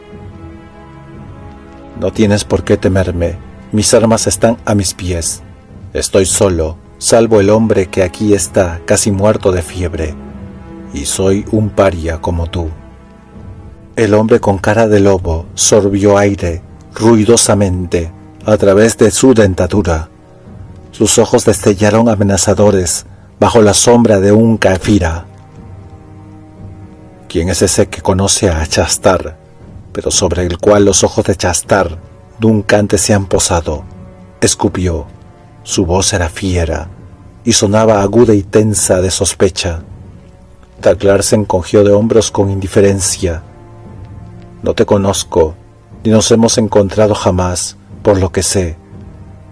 No tienes por qué temerme, mis armas están a mis pies. Estoy solo, salvo el hombre que aquí está casi muerto de fiebre, y soy un paria como tú. El hombre con cara de lobo sorbió aire ruidosamente a través de su dentadura. Sus ojos destellaron amenazadores bajo la sombra de un kafira. ¿Quién es ese que conoce a Chastar, pero sobre el cual los ojos de Chastar nunca antes se han posado? Escupió. Su voz era fiera y sonaba aguda y tensa de sospecha. Taklar se encogió de hombros con indiferencia. No te conozco, ni nos hemos encontrado jamás, por lo que sé.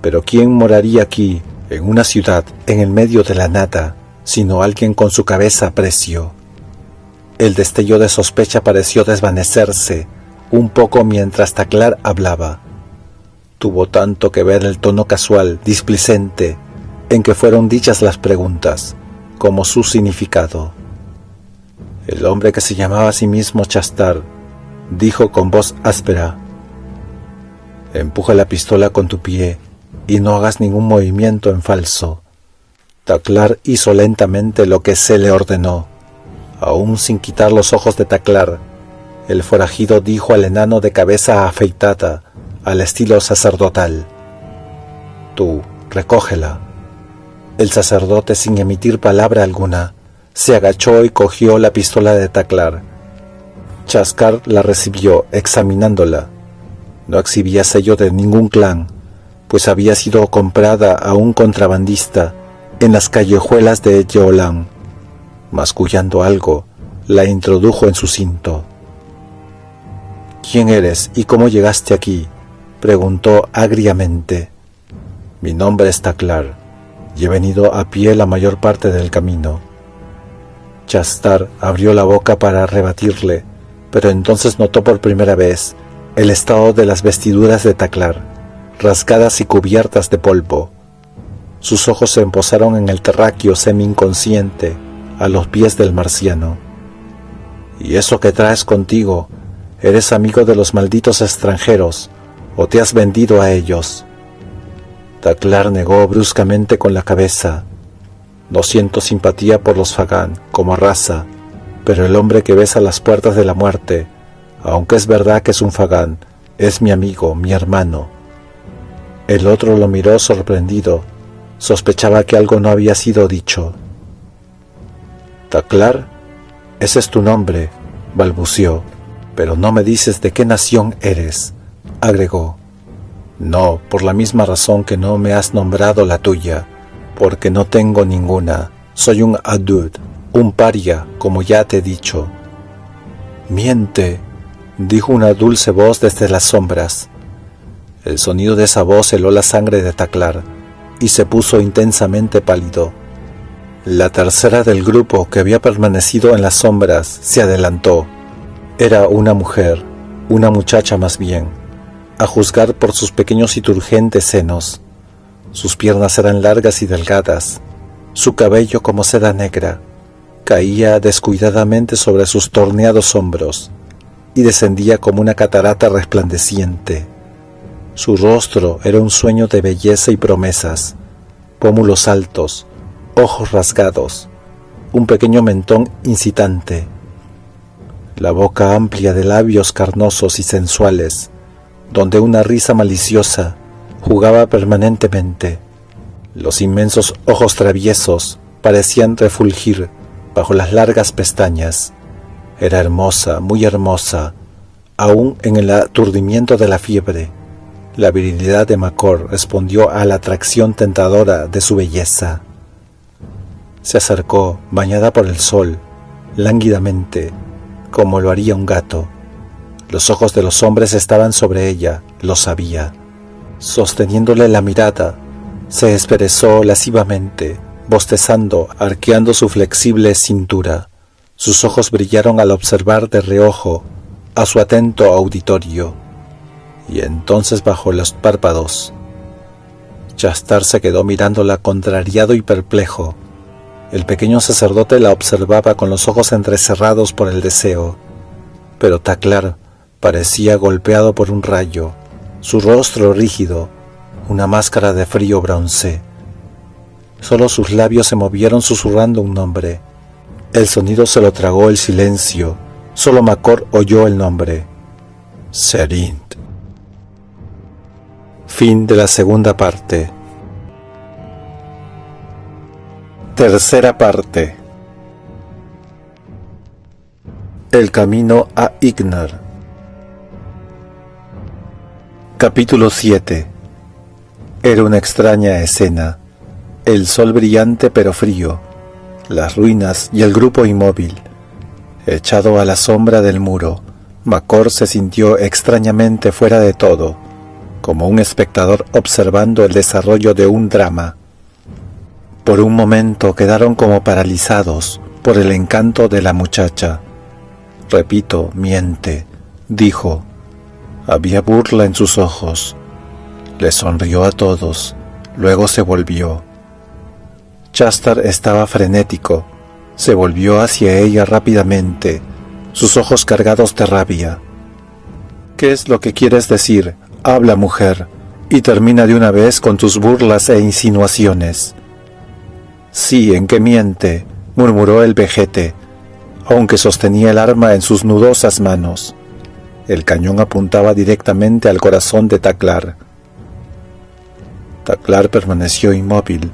Pero ¿quién moraría aquí, en una ciudad, en el medio de la nada, sino alguien con su cabeza a precio? El destello de sospecha pareció desvanecerse un poco mientras Taklar hablaba. Tuvo tanto que ver el tono casual, displicente, en que fueron dichas las preguntas, como su significado. El hombre que se llamaba a sí mismo Chastar dijo con voz áspera: Empuja la pistola con tu pie y no hagas ningún movimiento en falso. Taklar hizo lentamente lo que se le ordenó. Aún sin quitar los ojos de Taklar, el forajido dijo al enano de cabeza afeitada, al estilo sacerdotal: «Tú, recógela». El sacerdote, sin emitir palabra alguna, se agachó y cogió la pistola de Taklar. Jaskar la recibió, examinándola. No exhibía sello de ningún clan, pues había sido comprada a un contrabandista en las callejuelas de Yeolan. Mascullando algo, la introdujo en su cinto. «¿Quién eres y cómo llegaste aquí?», preguntó agriamente. «Mi nombre es Taklar, y he venido a pie la mayor parte del camino». Jastar abrió la boca para rebatirle, pero entonces notó por primera vez el estado de las vestiduras de Taklar, rasgadas y cubiertas de polvo. Sus ojos se posaron en el terráqueo semi-inconsciente a los pies del marciano. «¿Y eso que traes contigo? ¿Eres amigo de los malditos extranjeros o te has vendido a ellos?». Taklar negó bruscamente con la cabeza. «No siento simpatía por los Fagán como raza, pero el hombre que besa las puertas de la muerte, aunque es verdad que es un Fagán, es mi amigo, mi hermano». El otro lo miró sorprendido. Sospechaba que algo no había sido dicho. «Taklar, ese es tu nombre», balbuceó. «Pero no me dices de qué nación eres», agregó. «No, por la misma razón que no me has nombrado la tuya, porque no tengo ninguna. Soy un adud, un paria, como ya te he dicho». «Miente», dijo una dulce voz desde las sombras. El sonido de esa voz heló la sangre de Taklar y se puso intensamente pálido. La tercera del grupo, que había permanecido en las sombras, se adelantó. Era una mujer, una muchacha más bien, a juzgar por sus pequeños y turgentes senos. Sus piernas eran largas y delgadas, su cabello como seda negra, caía descuidadamente sobre sus torneados hombros y descendía como una catarata resplandeciente. Su rostro era un sueño de belleza y promesas, pómulos altos, ojos rasgados, un pequeño mentón incitante, la boca amplia de labios carnosos y sensuales, donde una risa maliciosa jugaba permanentemente. Los inmensos ojos traviesos parecían refulgir bajo las largas pestañas. Era hermosa, muy hermosa, aún en el aturdimiento de la fiebre. La virilidad de Makor respondió a la atracción tentadora de su belleza. Se acercó, bañada por el sol, lánguidamente, como lo haría un gato. Los ojos de los hombres estaban sobre ella, lo sabía. Sosteniéndole la mirada, se desperezó lascivamente, bostezando, arqueando su flexible cintura. Sus ojos brillaron al observar de reojo a su atento auditorio, y entonces bajó los párpados. Jastar se quedó mirándola contrariado y perplejo. El pequeño sacerdote la observaba con los ojos entrecerrados por el deseo, pero Taklar parecía golpeado por un rayo, su rostro rígido, una máscara de frío bronce. Solo sus labios se movieron susurrando un nombre. El sonido se lo tragó el silencio. Solo Makor oyó el nombre: Serint. Fin de la segunda parte. Tercera parte. El camino a Ignar. Capítulo 7. Era una extraña escena. El sol brillante pero frío, las ruinas y el grupo inmóvil. Echado a la sombra del muro, Makor se sintió extrañamente fuera de todo, como un espectador observando el desarrollo de un drama. Por un momento quedaron como paralizados por el encanto de la muchacha. Repito, miente, dijo. Había burla en sus ojos. Le sonrió a todos, luego se volvió. Jastar estaba frenético. Se volvió hacia ella rápidamente, sus ojos cargados de rabia. «¿Qué es lo que quieres decir? Habla, mujer, y termina de una vez con tus burlas e insinuaciones. Sí, ¿en qué miente?, murmuró el vejete, aunque sostenía el arma en sus nudosas manos. El cañón apuntaba directamente al corazón de Taklar. Taklar permaneció inmóvil,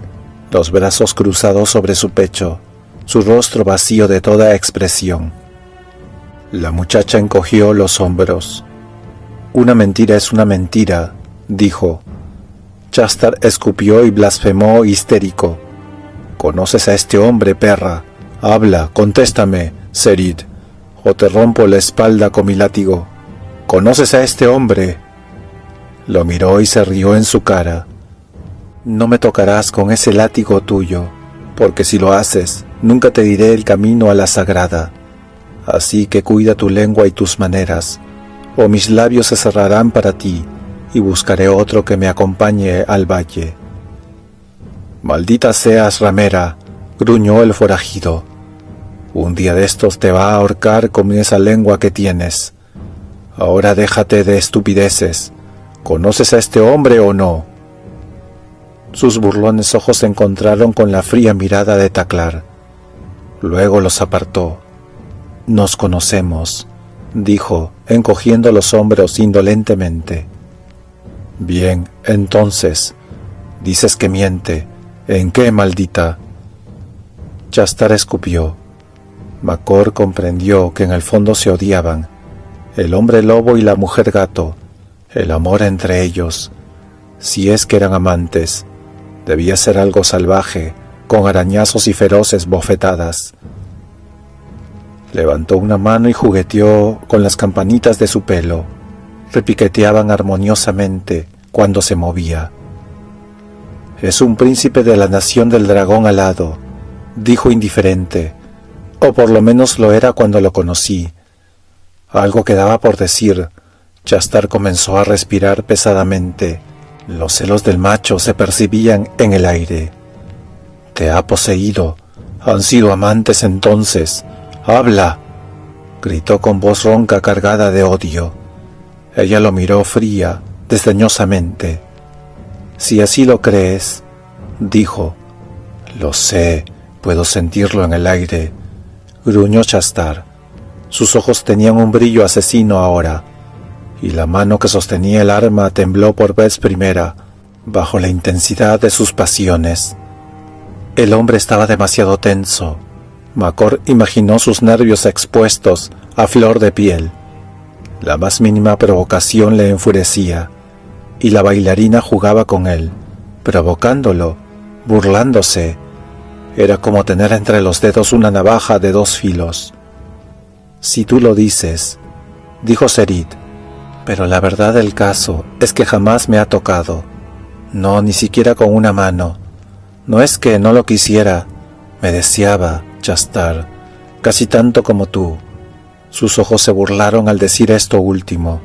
los brazos cruzados sobre su pecho, su rostro vacío de toda expresión. La muchacha encogió los hombros. Una mentira es una mentira, dijo. Chastar escupió y blasfemó histérico. ¿Conoces a este hombre, perra? Habla, contéstame, Serid, o te rompo la espalda con mi látigo. ¿Conoces a este hombre? Lo miró y se rió en su cara. No me tocarás con ese látigo tuyo, porque si lo haces, nunca te diré el camino a la sagrada. Así que cuida tu lengua y tus maneras, o mis labios se cerrarán para ti, y buscaré otro que me acompañe al valle. Maldita seas, ramera, gruñó el forajido. Un día de estos te va a ahorcar con esa lengua que tienes. Ahora déjate de estupideces. ¿Conoces a este hombre o no? Sus burlones ojos se encontraron con la fría mirada de Taklar. Luego los apartó. Nos conocemos, dijo, encogiendo los hombros indolentemente. Bien, entonces, dices que miente. ¿En qué, maldita? Chastar escupió. Macor comprendió que en el fondo se odiaban, el hombre lobo y la mujer gato, el amor entre ellos. Si es que eran amantes, debía ser algo salvaje, con arañazos y feroces bofetadas. Levantó una mano y jugueteó con las campanitas de su pelo. Repiqueteaban armoniosamente cuando se movía. Es un príncipe de la nación del dragón alado, dijo indiferente, o por lo menos lo era cuando lo conocí. Algo quedaba por decir. Chastar comenzó a respirar pesadamente. Los celos del macho se percibían en el aire. Te ha poseído. Han sido amantes entonces. ¡Habla!, gritó con voz ronca cargada de odio. Ella lo miró fría, desdeñosamente. Si así lo crees, dijo. Lo sé, puedo sentirlo en el aire, gruñó Chastar. Sus ojos tenían un brillo asesino ahora, y la mano que sostenía el arma tembló por vez primera, bajo la intensidad de sus pasiones. El hombre estaba demasiado tenso. Macor imaginó sus nervios expuestos a flor de piel. La más mínima provocación le enfurecía, y la bailarina jugaba con él, provocándolo, burlándose. Era como tener entre los dedos una navaja de dos filos. Si tú lo dices, dijo Serid, pero la verdad del caso es que jamás me ha tocado. No, ni siquiera con una mano. No es que no lo quisiera, me deseaba, Chastar, casi tanto como tú. Sus ojos se burlaron al decir esto último.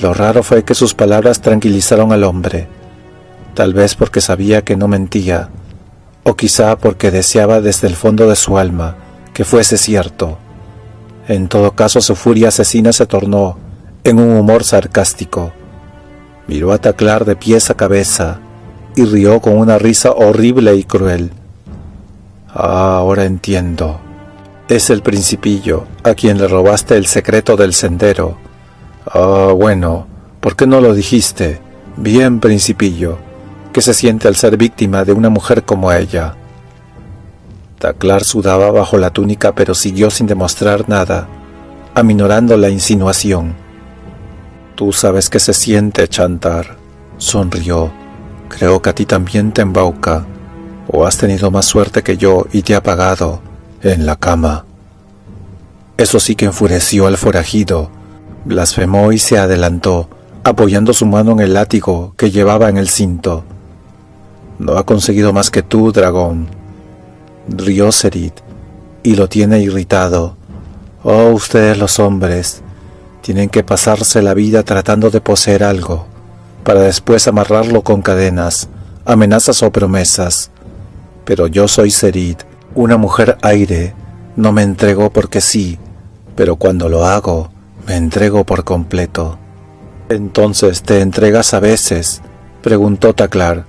Lo raro fue que sus palabras tranquilizaron al hombre, tal vez porque sabía que no mentía, o quizá porque deseaba desde el fondo de su alma que fuese cierto. En todo caso, su furia asesina se tornó en un humor sarcástico. Miró a Taklar de pies a cabeza y rió con una risa horrible y cruel. Ah, ahora entiendo. Es el principillo a quien le robaste el secreto del sendero. Ah, bueno, ¿por qué no lo dijiste? Bien, principillo, ¿qué se siente al ser víctima de una mujer como ella? Taklar sudaba bajo la túnica, pero siguió sin demostrar nada, aminorando la insinuación. Tú sabes qué se siente, Chantar, sonrió. Creo que a ti también te embauca, o has tenido más suerte que yo y te ha pagado en la cama. Eso sí que enfureció al forajido. Blasfemó y se adelantó, apoyando su mano en el látigo que llevaba en el cinto. No ha conseguido más que tú, dragón, rió Serid, y lo tiene irritado. Oh, ustedes los hombres, tienen que pasarse la vida tratando de poseer algo, para después amarrarlo con cadenas, amenazas o promesas. Pero yo soy Serid, una mujer aire, no me entrego porque sí, pero cuando lo hago, me entrego por completo. «¿Entonces te entregas a veces?», preguntó Taklar.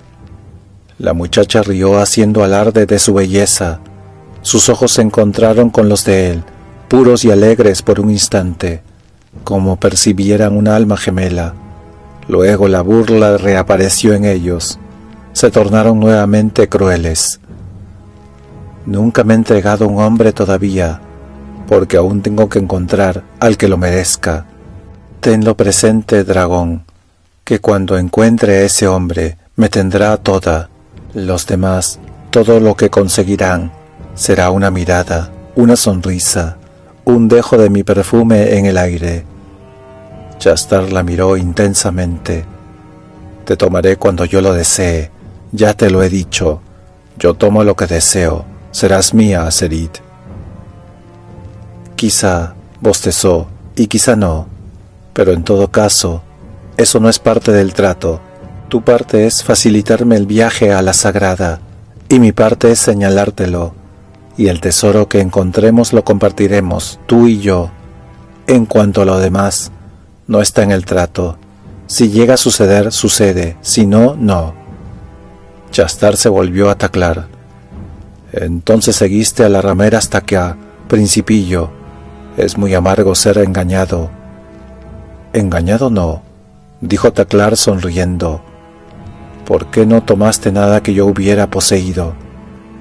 La muchacha rió haciendo alarde de su belleza. Sus ojos se encontraron con los de él, puros y alegres por un instante, como percibieran una alma gemela. Luego la burla reapareció en ellos. Se tornaron nuevamente crueles. «Nunca me he entregado a un hombre todavía, porque aún tengo que encontrar al que lo merezca. Tenlo presente, dragón, que cuando encuentre a ese hombre me tendrá toda. Los demás, todo lo que conseguirán, será una mirada, una sonrisa, un dejo de mi perfume en el aire». Chastar la miró intensamente. «Te tomaré cuando yo lo desee, ya te lo he dicho. Yo tomo lo que deseo, serás mía, Aserit». «Quizá», bostezó, «y quizá no, pero en todo caso, eso no es parte del trato. Tu parte es facilitarme el viaje a la sagrada, y mi parte es señalártelo, y el tesoro que encontremos lo compartiremos, tú y yo. En cuanto a lo demás, no está en el trato. Si llega a suceder, sucede, si no, no». Chastar se volvió a Taklar. «Entonces seguiste a la ramera hasta acá, principillo. Es muy amargo ser engañado». «Engañado no», dijo Taklar sonriendo. «¿Por qué no tomaste nada que yo hubiera poseído?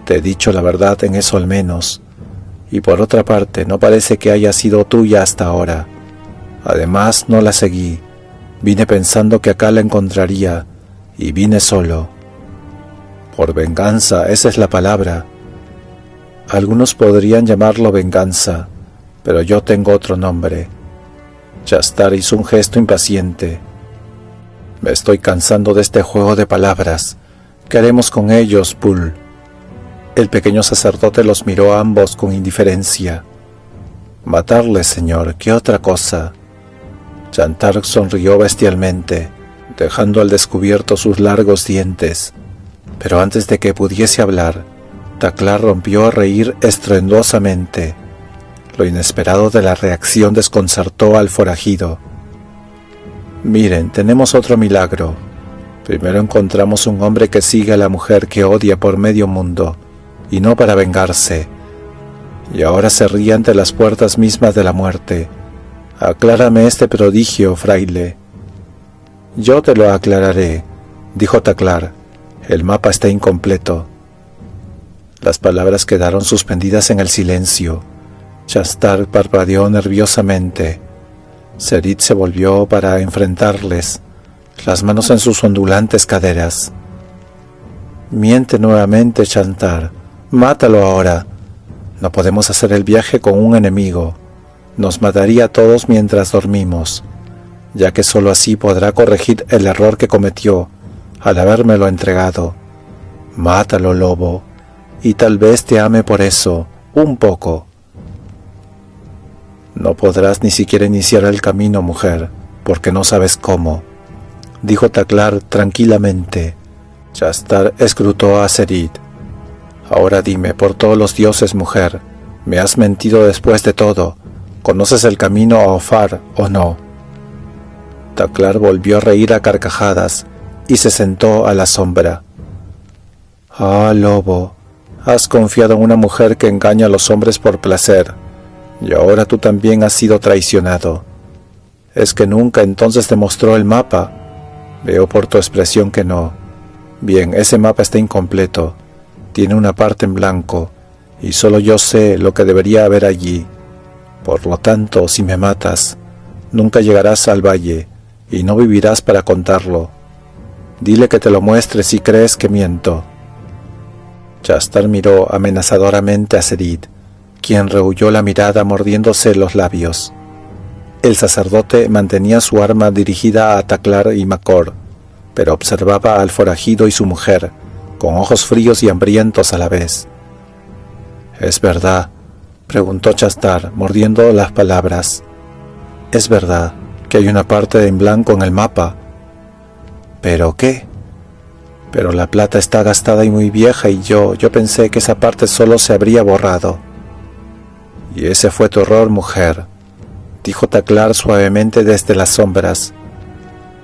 Te he dicho la verdad en eso al menos. Y por otra parte, no parece que haya sido tuya hasta ahora. Además, no la seguí. Vine pensando que acá la encontraría, y vine solo». «Por venganza, esa es la palabra». «Algunos podrían llamarlo venganza, pero yo tengo otro nombre». Chastar hizo un gesto impaciente. «Me estoy cansando de este juego de palabras. ¿Qué haremos con ellos, Pul?». El pequeño sacerdote los miró a ambos con indiferencia. «Matarles, señor, ¿qué otra cosa?». Chantar sonrió bestialmente, dejando al descubierto sus largos dientes. Pero antes de que pudiese hablar, Taklar rompió a reír estruendosamente. Lo inesperado de la reacción desconcertó al forajido. «Miren, tenemos otro milagro. Primero encontramos un hombre que sigue a la mujer que odia por medio mundo, y no para vengarse. Y ahora se ríe ante las puertas mismas de la muerte. Aclárame este prodigio, fraile». «Yo te lo aclararé», dijo Taklar. «El mapa está incompleto». Las palabras quedaron suspendidas en el silencio. Chastar parpadeó nerviosamente. Serit se volvió para enfrentarles, las manos en sus ondulantes caderas. «Miente nuevamente, Chantar. Mátalo ahora. No podemos hacer el viaje con un enemigo. Nos mataría a todos mientras dormimos, ya que sólo así podrá corregir el error que cometió al habérmelo entregado. Mátalo, lobo, y tal vez te ame por eso, un poco». «No podrás ni siquiera iniciar el camino, mujer, porque no sabes cómo», dijo Taklar tranquilamente. Chastar escrutó a Serit. «Ahora dime, por todos los dioses, mujer, ¿me has mentido después de todo? ¿Conoces el camino a Ofar o no?». Taklar volvió a reír a carcajadas y se sentó a la sombra. «Ah, lobo, has confiado en una mujer que engaña a los hombres por placer, y ahora tú también has sido traicionado. ¿Es que nunca entonces te mostró el mapa? Veo por tu expresión que no. Bien, ese mapa está incompleto. Tiene una parte en blanco, y solo yo sé lo que debería haber allí. Por lo tanto, si me matas, nunca llegarás al valle, y no vivirás para contarlo. Dile que te lo muestre si crees que miento». Chastar miró amenazadoramente a Serit, quien rehuyó la mirada mordiéndose los labios. El sacerdote mantenía su arma dirigida a Taklar y Makor, pero observaba al forajido y su mujer, con ojos fríos y hambrientos a la vez. «¿Es verdad?», preguntó Chastar, mordiendo las palabras. «¿Es verdad que hay una parte en blanco en el mapa?». «¿Pero qué?». «Pero la plata está gastada y muy vieja y yo pensé que esa parte solo se habría borrado». «Y ese fue tu error, mujer», dijo Taklar suavemente desde las sombras.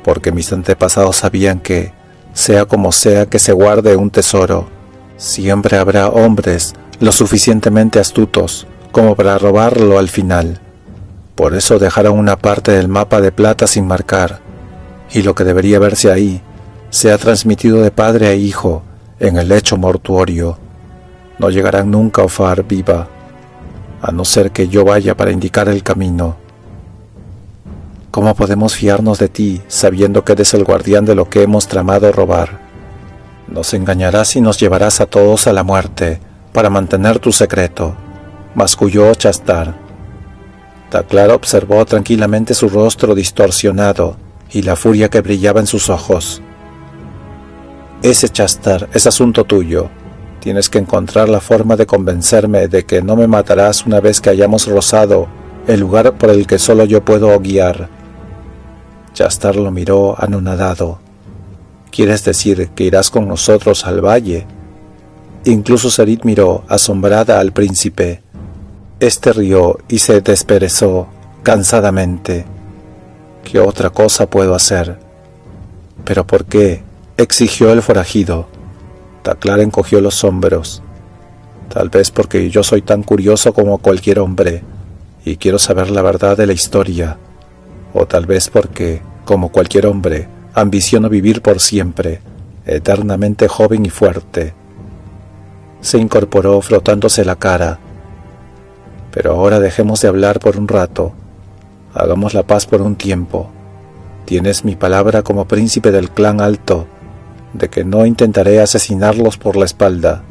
porque mis antepasados sabían que, sea como sea que se guarde un tesoro, siempre habrá hombres lo suficientemente astutos como para robarlo al final. Por eso dejaron una parte del mapa de plata sin marcar, y lo que debería verse ahí se ha transmitido de padre a hijo en el lecho mortuorio. No llegarán nunca a Ofar viva, a no ser que yo vaya para indicar el camino. ¿Cómo podemos fiarnos de ti, sabiendo que eres el guardián de lo que hemos tramado robar? Nos engañarás y nos llevarás a todos a la muerte para mantener tu secreto, masculló Chastar. Taklar observó tranquilamente su rostro distorsionado y la furia que brillaba en sus ojos. Ese Chastar es asunto tuyo. Tienes que encontrar la forma de convencerme de que no me matarás una vez que hayamos rozado el lugar por el que solo yo puedo guiar. Chastar lo miró anonadado. ¿Quieres decir que irás con nosotros al valle? Incluso Sarit miró asombrada al príncipe. Este rió y se desperezó cansadamente. ¿Qué otra cosa puedo hacer? ¿Pero por qué?, exigió el forajido. Taklar encogió los hombros. Tal vez porque yo soy tan curioso como cualquier hombre y quiero saber la verdad de la historia. O tal vez porque, como cualquier hombre, ambiciono vivir por siempre, eternamente joven y fuerte. Se incorporó frotándose la cara. Pero ahora dejemos de hablar por un rato. Hagamos la paz por un tiempo. Tienes mi palabra como príncipe del clan alto de que no intentaré asesinarlos por la espalda.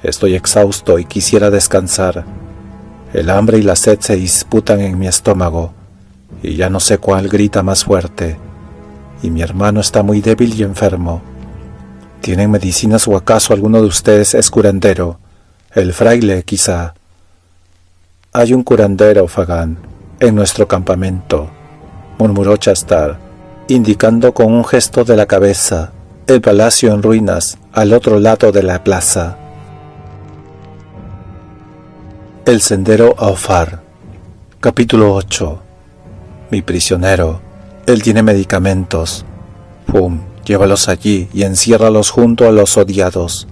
Estoy exhausto y quisiera descansar. El hambre y la sed se disputan en mi estómago, y ya no sé cuál grita más fuerte. Y mi hermano está muy débil y enfermo. ¿Tienen medicinas o acaso alguno de ustedes es curandero? El fraile, quizá. Hay un curandero, Fagan, en nuestro campamento, murmuró Chastar, indicando con un gesto de la cabeza el palacio en ruinas al otro lado de la plaza. El sendero a Ofar. Capítulo 8. Mi prisionero. Él tiene medicamentos. Pum, llévalos allí y enciérralos junto a los odiados.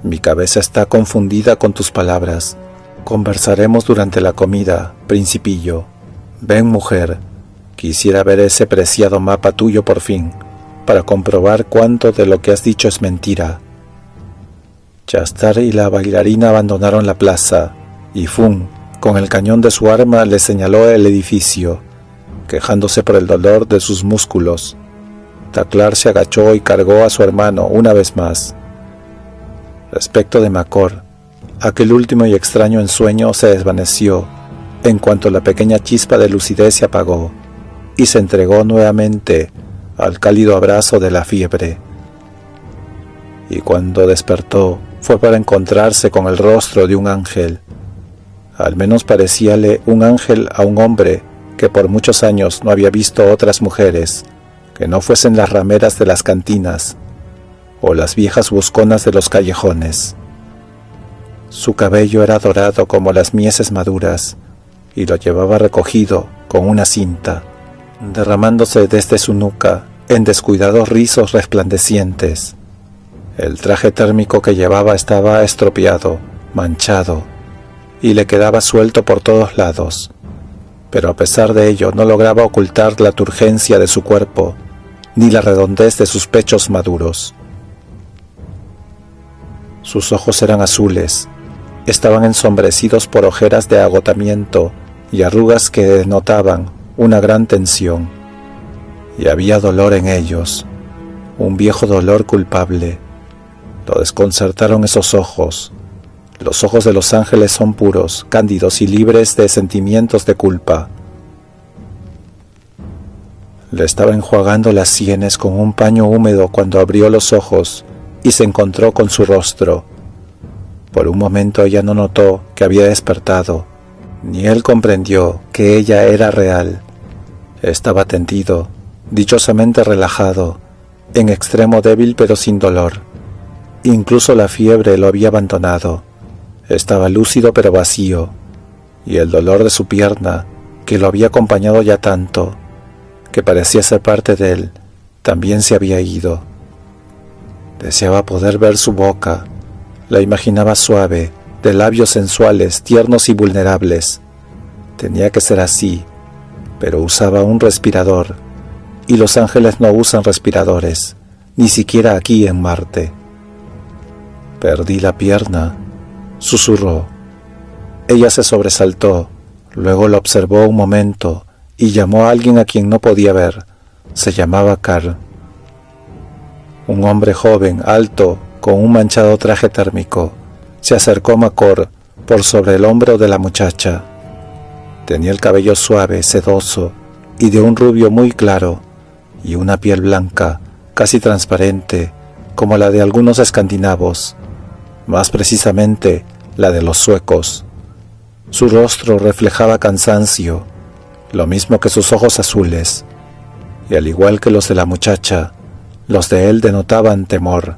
Mi cabeza está confundida con tus palabras. Conversaremos durante la comida, principillo. Ven, mujer. Quisiera ver ese preciado mapa tuyo por fin, para comprobar cuánto de lo que has dicho es mentira. Chastar y la bailarina abandonaron la plaza, y Fun, con el cañón de su arma, le señaló el edificio, quejándose por el dolor de sus músculos. Taklar se agachó y cargó a su hermano una vez más. Respecto de Makor, aquel último y extraño ensueño se desvaneció en cuanto la pequeña chispa de lucidez se apagó, y se entregó nuevamente al cálido abrazo de la fiebre. Y cuando despertó, fue para encontrarse con el rostro de un ángel. Al menos parecíale un ángel a un hombre que por muchos años no había visto otras mujeres que no fuesen las rameras de las cantinas o las viejas busconas de los callejones. Su cabello era dorado como las mieses maduras y lo llevaba recogido con una cinta, derramándose desde su nuca en descuidados rizos resplandecientes. El traje térmico que llevaba estaba estropeado, manchado, y le quedaba suelto por todos lados, pero a pesar de ello no lograba ocultar la turgencia de su cuerpo, ni la redondez de sus pechos maduros. Sus ojos eran azules, estaban ensombrecidos por ojeras de agotamiento y arrugas que denotaban una gran tensión, y había dolor en ellos, un viejo dolor culpable. Lo desconcertaron esos ojos. Los ojos de los ángeles son puros, cándidos y libres de sentimientos de culpa. Le estaba enjuagando las sienes con un paño húmedo cuando abrió los ojos y se encontró con su rostro. Por un momento ella no notó que había despertado, ni él comprendió que ella era real. Estaba tendido, dichosamente relajado, en extremo débil pero sin dolor. Incluso la fiebre lo había abandonado. Estaba lúcido pero vacío, y el dolor de su pierna, que lo había acompañado ya tanto, que parecía ser parte de él, también se había ido. Deseaba poder ver su boca. La imaginaba suave, de labios sensuales, tiernos y vulnerables. Tenía que ser así, pero usaba un respirador, y los ángeles no usan respiradores, ni siquiera aquí en Marte. Perdí la pierna, susurró. Ella se sobresaltó, luego lo observó un momento y llamó a alguien a quien no podía ver. Se llamaba Carl. Un hombre joven, alto, con un manchado traje térmico, se acercó a Macor por sobre el hombro de la muchacha. Tenía el cabello suave, sedoso y de un rubio muy claro, y una piel blanca, casi transparente, como la de algunos escandinavos, más precisamente la de los suecos. Su rostro reflejaba cansancio, lo mismo que sus ojos azules, y al igual que los de la muchacha, los de él denotaban temor.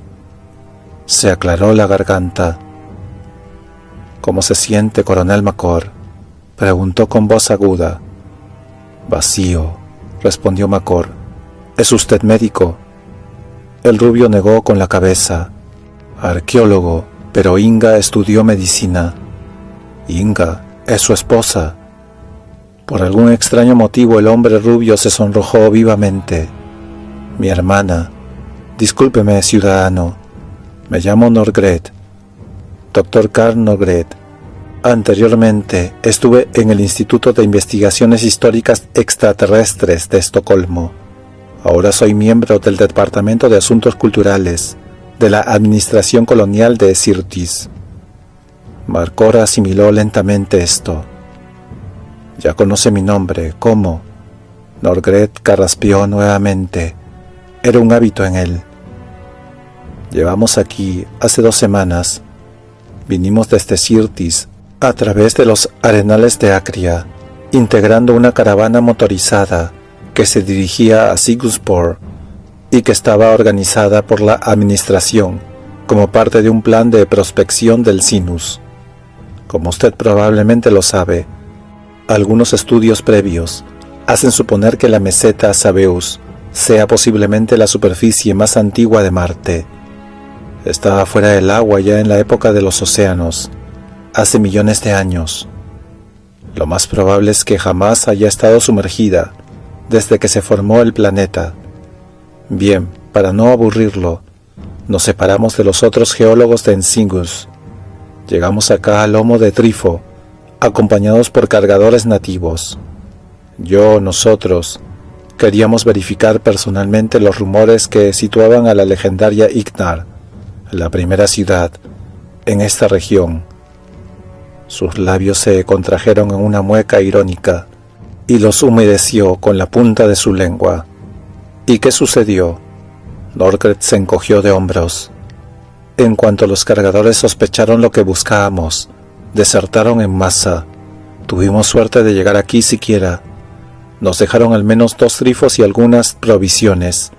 Se aclaró la garganta. —¿Cómo se siente, coronel Macor? —preguntó con voz aguda. —Vacío —respondió Macor—. ¿Es usted médico? El rubio negó con la cabeza. Arqueólogo, pero Inga estudió medicina. Inga es su esposa. Por algún extraño motivo el hombre rubio se sonrojó vivamente. Mi hermana. Discúlpeme, ciudadano. Me llamo Norgret. Dr. Carl Norgret. Anteriormente estuve en el Instituto de Investigaciones Históricas Extraterrestres de Estocolmo. Ahora soy miembro del Departamento de Asuntos Culturales de la Administración Colonial de Syrtis. Macor asimiló lentamente esto. Ya conoce mi nombre. ¿Cómo? Norgret carraspeó nuevamente. Era un hábito en él. Llevamos aquí hace 2 semanas. Vinimos desde Syrtis a través de los arenales de Acria, integrando una caravana motorizada que se dirigía a Sigurspor y que estaba organizada por la administración como parte de un plan de prospección del Sinus. Como usted probablemente lo sabe, algunos estudios previos hacen suponer que la meseta Sabeus sea posiblemente la superficie más antigua de Marte. Estaba fuera del agua ya en la época de los océanos, hace millones de años. Lo más probable es que jamás haya estado sumergida desde que se formó el planeta. Bien, para no aburrirlo, nos separamos de los otros geólogos de Ensingus. Llegamos acá al lomo de Trifo, acompañados por cargadores nativos. Nosotros, queríamos verificar personalmente los rumores que situaban a la legendaria Ignar, la primera ciudad, en esta región. Sus labios se contrajeron en una mueca irónica y los humedeció con la punta de su lengua. ¿Y qué sucedió? Norgret se encogió de hombros. En cuanto los cargadores sospecharon lo que buscábamos, desertaron en masa. Tuvimos suerte de llegar aquí siquiera. Nos dejaron al menos 2 trifos y algunas provisiones.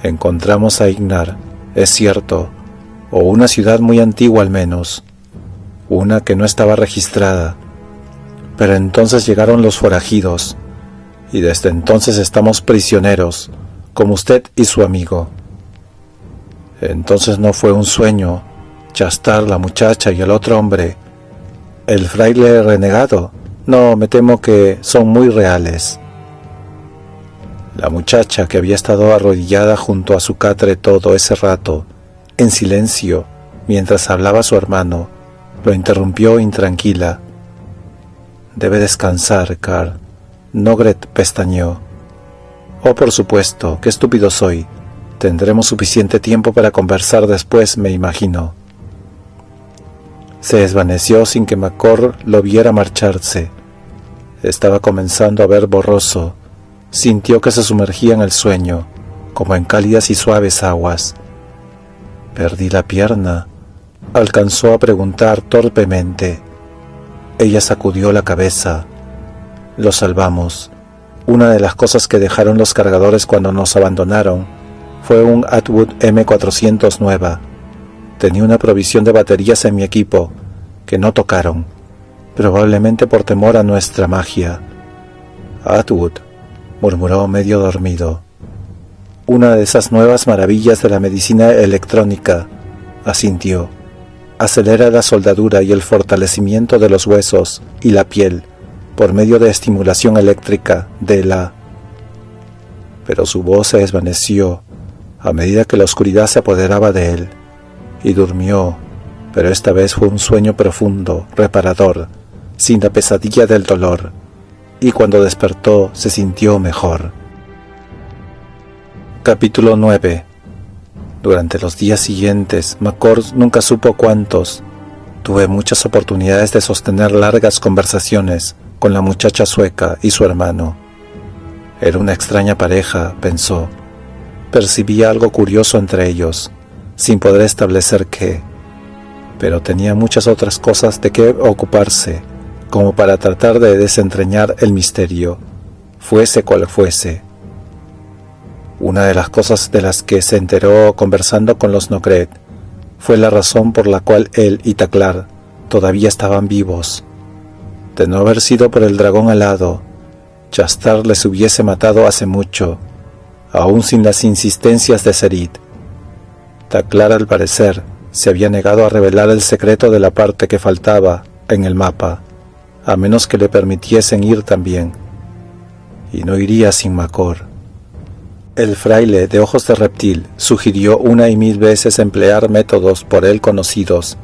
Encontramos a Ignar, es cierto, o una ciudad muy antigua al menos, una que no estaba registrada. Pero entonces llegaron los forajidos, y desde entonces estamos prisioneros, como usted y su amigo. Entonces no fue un sueño, Chastar, la muchacha y el otro hombre, el fraile renegado. No, me temo que son muy reales. La muchacha, que había estado arrodillada junto a su catre todo ese rato, en silencio, mientras hablaba su hermano, lo interrumpió intranquila. Debe descansar, Carl. Norgret pestañeó. Oh, por supuesto, qué estúpido soy. Tendremos suficiente tiempo para conversar después, me imagino. Se desvaneció sin que Macor lo viera marcharse. Estaba comenzando a ver borroso. Sintió que se sumergía en el sueño, como en cálidas y suaves aguas. Perdí la pierna, alcanzó a preguntar torpemente. Ella sacudió la cabeza. Lo salvamos. Una de las cosas que dejaron los cargadores cuando nos abandonaron fue un Atwood M400 nueva. Tenía una provisión de baterías en mi equipo, que no tocaron, probablemente por temor a nuestra magia. Atwood, murmuró medio dormido. Una de esas nuevas maravillas de la medicina electrónica, asintió. Acelera la soldadura y el fortalecimiento de los huesos y la piel por medio de estimulación eléctrica de la... Pero su voz se desvaneció a medida que la oscuridad se apoderaba de él, y durmió, pero esta vez fue un sueño profundo, reparador, sin la pesadilla del dolor, y cuando despertó se sintió mejor. Capítulo 9. Durante los días siguientes, McCord nunca supo cuántos. Tuve muchas oportunidades de sostener largas conversaciones con la muchacha sueca y su hermano. Era una extraña pareja, pensó. Percibía algo curioso entre ellos, sin poder establecer qué. Pero tenía muchas otras cosas de qué ocuparse, como para tratar de desentrañar el misterio, fuese cual fuese. Una de las cosas de las que se enteró conversando con los Nocret fue la razón por la cual él y Taklar todavía estaban vivos. De no haber sido por el dragón alado, Chastar les hubiese matado hace mucho, aún sin las insistencias de Serid. Taklar, al parecer, se había negado a revelar el secreto de la parte que faltaba en el mapa, a menos que le permitiesen ir también, y no iría sin McCord. El fraile de ojos de reptil sugirió una y mil veces emplear métodos por él conocidos,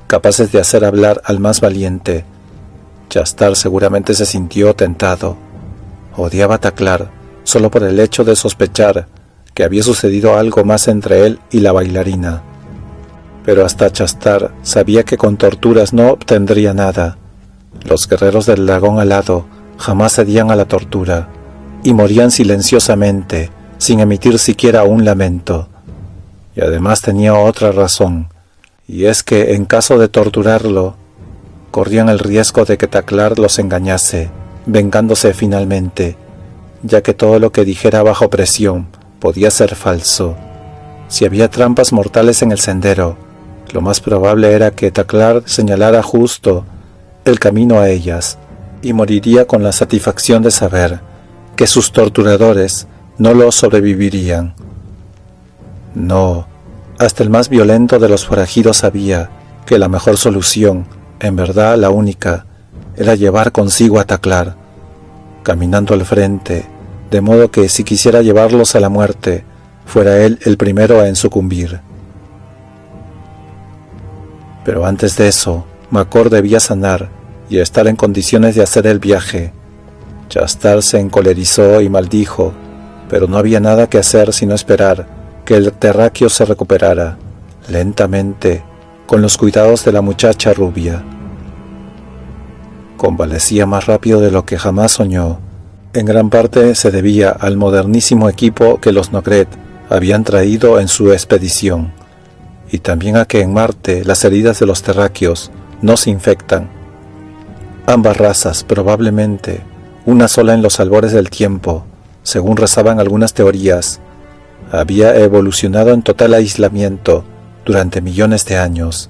capaces de hacer hablar al más valiente. Chastar seguramente se sintió tentado. Odiaba a Taklar solo por el hecho de sospechar que había sucedido algo más entre él y la bailarina. Pero hasta Chastar sabía que con torturas no obtendría nada. Los guerreros del dragón alado jamás cedían a la tortura y morían silenciosamente, sin emitir siquiera un lamento. Y además tenía otra razón, y es que en caso de torturarlo, corrían el riesgo de que Taklar los engañase, vengándose finalmente, ya que todo lo que dijera bajo presión podía ser falso. Si había trampas mortales en el sendero, lo más probable era que Taklar señalara justo el camino a ellas, y moriría con la satisfacción de saber que sus torturadores no lo sobrevivirían. No, hasta el más violento de los forajidos sabía que la mejor solución, en verdad la única, era llevar consigo a Taklar, caminando al frente, de modo que si quisiera llevarlos a la muerte, fuera él el primero en sucumbir. Pero antes de eso, McCord debía sanar y estar en condiciones de hacer el viaje. Chastar se encolerizó y maldijo, pero no había nada que hacer sino esperar que el terráqueo se recuperara, lentamente, con los cuidados de la muchacha rubia. Convalecía más rápido de lo que jamás soñó. En gran parte se debía al modernísimo equipo que los Nocret habían traído en su expedición, y también a que en Marte las heridas de los terráqueos no se infectan. Ambas razas, probablemente, una sola en los albores del tiempo, según rezaban algunas teorías, había evolucionado en total aislamiento durante millones de años.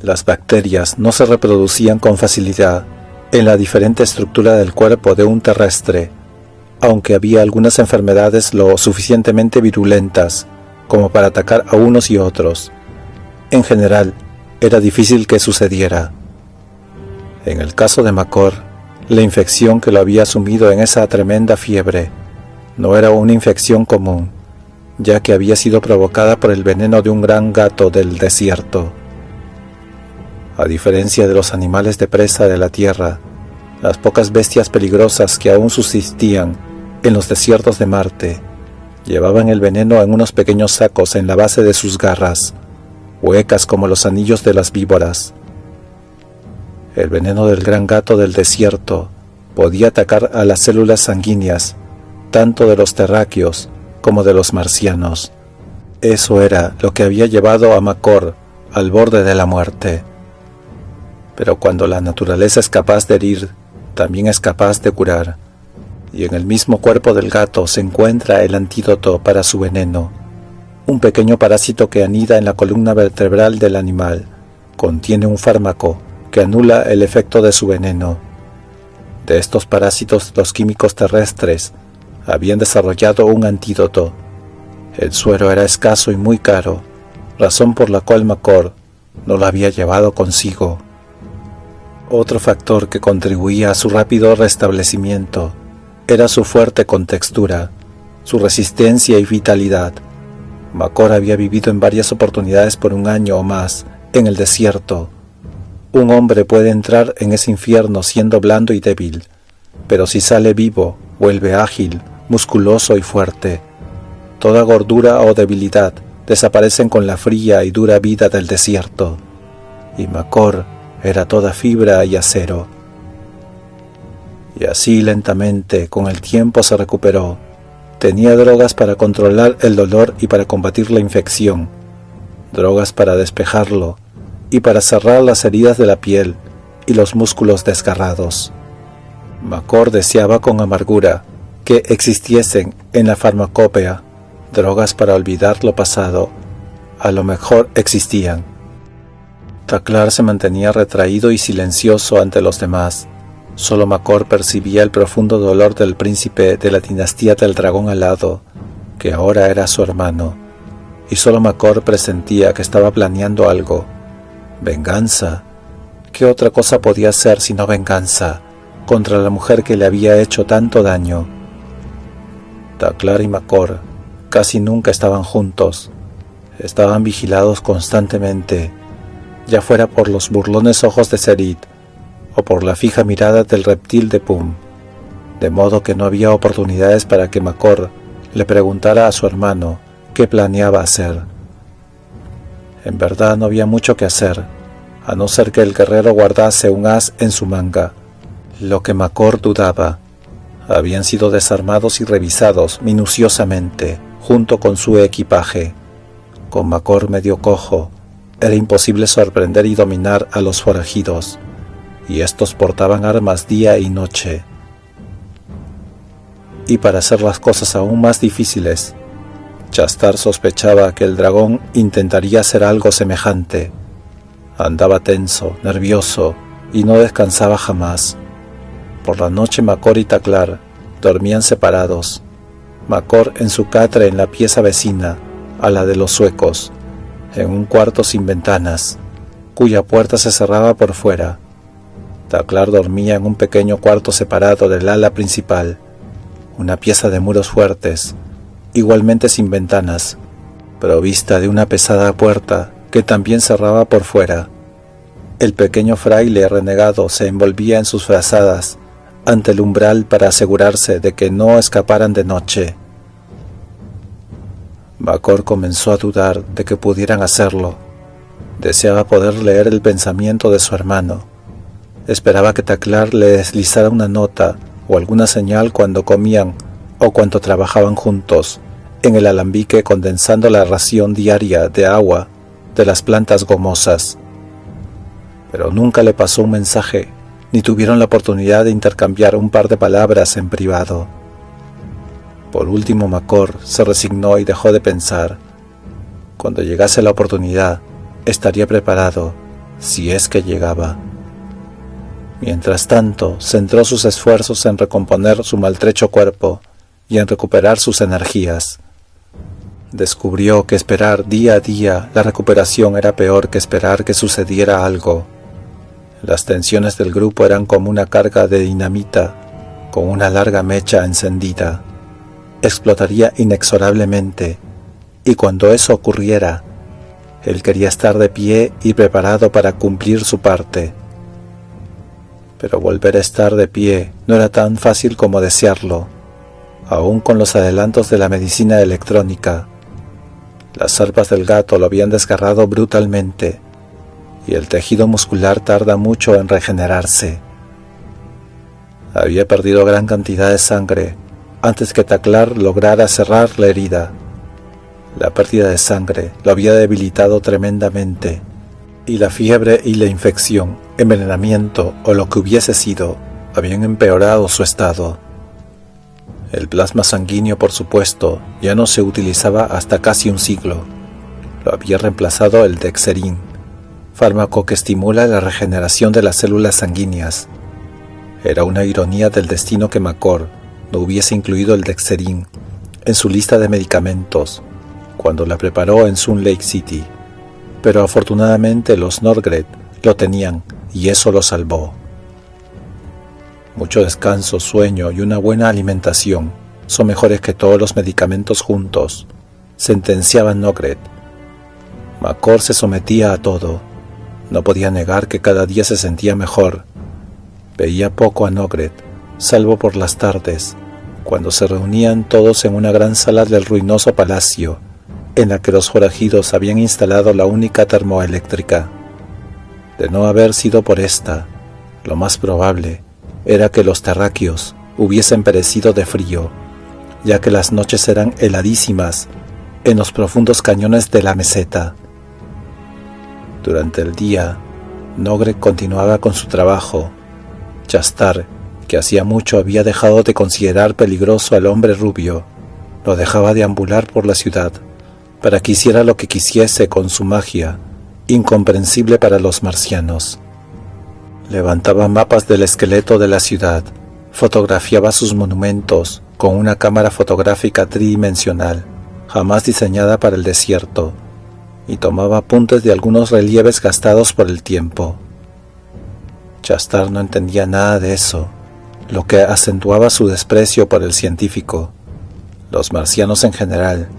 Las bacterias no se reproducían con facilidad en la diferente estructura del cuerpo de un terrestre, aunque había algunas enfermedades lo suficientemente virulentas como para atacar a unos y otros. En general, era difícil que sucediera. En el caso de McCord, la infección que lo había sumido en esa tremenda fiebre no era una infección común, ya que había sido provocada por el veneno de un gran gato del desierto. A diferencia de los animales de presa de la tierra, las pocas bestias peligrosas que aún subsistían en los desiertos de Marte llevaban el veneno en unos pequeños sacos en la base de sus garras, huecas como los anillos de las víboras. El veneno del gran gato del desierto podía atacar a las células sanguíneas, tanto de los terráqueos como de los marcianos. Eso era lo que había llevado a McCord al borde de la muerte. Pero cuando la naturaleza es capaz de herir, también es capaz de curar, y en el mismo cuerpo del gato se encuentra el antídoto para su veneno. Un pequeño parásito que anida en la columna vertebral del animal contiene un fármaco que anula el efecto de su veneno. De estos parásitos, los químicos terrestres habían desarrollado un antídoto, El suero era escaso y muy caro, razón por la cual Macor no lo había llevado consigo. Otro factor que contribuía a su rápido restablecimiento era su fuerte contextura, su resistencia y vitalidad. Macor había vivido en varias oportunidades por 1 año o más en el desierto. Un hombre puede entrar en ese infierno siendo blando y débil, pero si sale vivo, vuelve ágil, musculoso y fuerte. Toda gordura o debilidad desaparecen con la fría y dura vida del desierto, y Macor era toda fibra y acero. Y así lentamente, con el tiempo se recuperó. Tenía drogas para controlar el dolor y para combatir la infección, drogas para despejarlo y para cerrar las heridas de la piel y los músculos desgarrados. Macor deseaba con amargura que existiesen en la farmacopea drogas para olvidar lo pasado. A lo mejor existían. Taklar se mantenía retraído y silencioso ante los demás. Solo Macor percibía el profundo dolor del príncipe de la dinastía del dragón alado, que ahora era su hermano, y solo Macor presentía que estaba planeando algo. ¿Venganza? ¿Qué otra cosa podía ser sino venganza contra la mujer que le había hecho tanto daño? Taklar y Macor casi nunca estaban juntos. Estaban vigilados constantemente, ya fuera por los burlones ojos de Serid o por la fija mirada del reptil de Pum, de modo que no había oportunidades para que Macor le preguntara a su hermano qué planeaba hacer. En verdad no había mucho que hacer, a no ser que el guerrero guardase un as en su manga. Lo que Macor dudaba. Habían sido desarmados y revisados minuciosamente, junto con su equipaje. Con Macor medio cojo, era imposible sorprender y dominar a los forajidos, y estos portaban armas día y noche. Y para hacer las cosas aún más difíciles, Chastar sospechaba que el dragón intentaría hacer algo semejante. Andaba tenso, nervioso, y no descansaba jamás. Por la noche Macor y Taklar dormían separados, Macor en su catre en la pieza vecina a la de los suecos, en un cuarto sin ventanas, cuya puerta se cerraba por fuera. Taklar dormía en un pequeño cuarto separado del ala principal, una pieza de muros fuertes, igualmente sin ventanas, provista de una pesada puerta que también cerraba por fuera. El pequeño fraile renegado se envolvía en sus frazadas ante el umbral para asegurarse de que no escaparan de noche. Macor comenzó a dudar de que pudieran hacerlo. Deseaba poder leer el pensamiento de su hermano. Esperaba que Taklar le deslizara una nota o alguna señal cuando comían o cuando trabajaban juntos en el alambique condensando la ración diaria de agua de las plantas gomosas. Pero nunca le pasó un mensaje, ni tuvieron la oportunidad de intercambiar un par de palabras en privado. Por último Macor se resignó y dejó de pensar. Cuando llegase la oportunidad, estaría preparado, si es que llegaba. Mientras tanto, centró sus esfuerzos en recomponer su maltrecho cuerpo y en recuperar sus energías. Descubrió que esperar día a día la recuperación era peor que esperar que sucediera algo. Las tensiones del grupo eran como una carga de dinamita con una larga mecha encendida. Explotaría inexorablemente, y cuando eso ocurriera, él quería estar de pie y preparado para cumplir su parte. Pero volver a estar de pie no era tan fácil como desearlo, aún con los adelantos de la medicina electrónica. Las zarpas del gato lo habían desgarrado brutalmente, y el tejido muscular tarda mucho en regenerarse. Había perdido gran cantidad de sangre antes que Taklar lograra cerrar la herida. La pérdida de sangre lo había debilitado tremendamente, y la fiebre y la infección, envenenamiento o lo que hubiese sido, habían empeorado su estado. El plasma sanguíneo, por supuesto, ya no se utilizaba hasta casi un siglo. Lo había reemplazado el Dexerin, fármaco que estimula la regeneración de las células sanguíneas. Era una ironía del destino que Macor no hubiese incluido el Dexerin en su lista de medicamentos, cuando la preparó en Sun Lake City, pero afortunadamente los Norgret lo tenían y eso lo salvó. Mucho descanso, sueño y una buena alimentación son mejores que todos los medicamentos juntos, sentenciaba Nogret. McCord se sometía a todo. No podía negar que cada día se sentía mejor. Veía poco a Nogret, salvo por las tardes, cuando se reunían todos en una gran sala del ruinoso palacio, en la que los forajidos habían instalado la única termoeléctrica. De no haber sido por esta, lo más probable era que los terráqueos hubiesen perecido de frío, ya que las noches eran heladísimas en los profundos cañones de la meseta. Durante el día, Nogret continuaba con su trabajo. Chastar, que hacía mucho había dejado de considerar peligroso al hombre rubio, lo dejaba deambular por la ciudad para que hiciera lo que quisiese con su magia, incomprensible para los marcianos. Levantaba mapas del esqueleto de la ciudad, fotografiaba sus monumentos con una cámara fotográfica tridimensional, jamás diseñada para el desierto, y tomaba apuntes de algunos relieves gastados por el tiempo. Chastar no entendía nada de eso, lo que acentuaba su desprecio por el científico. Los marcianos en general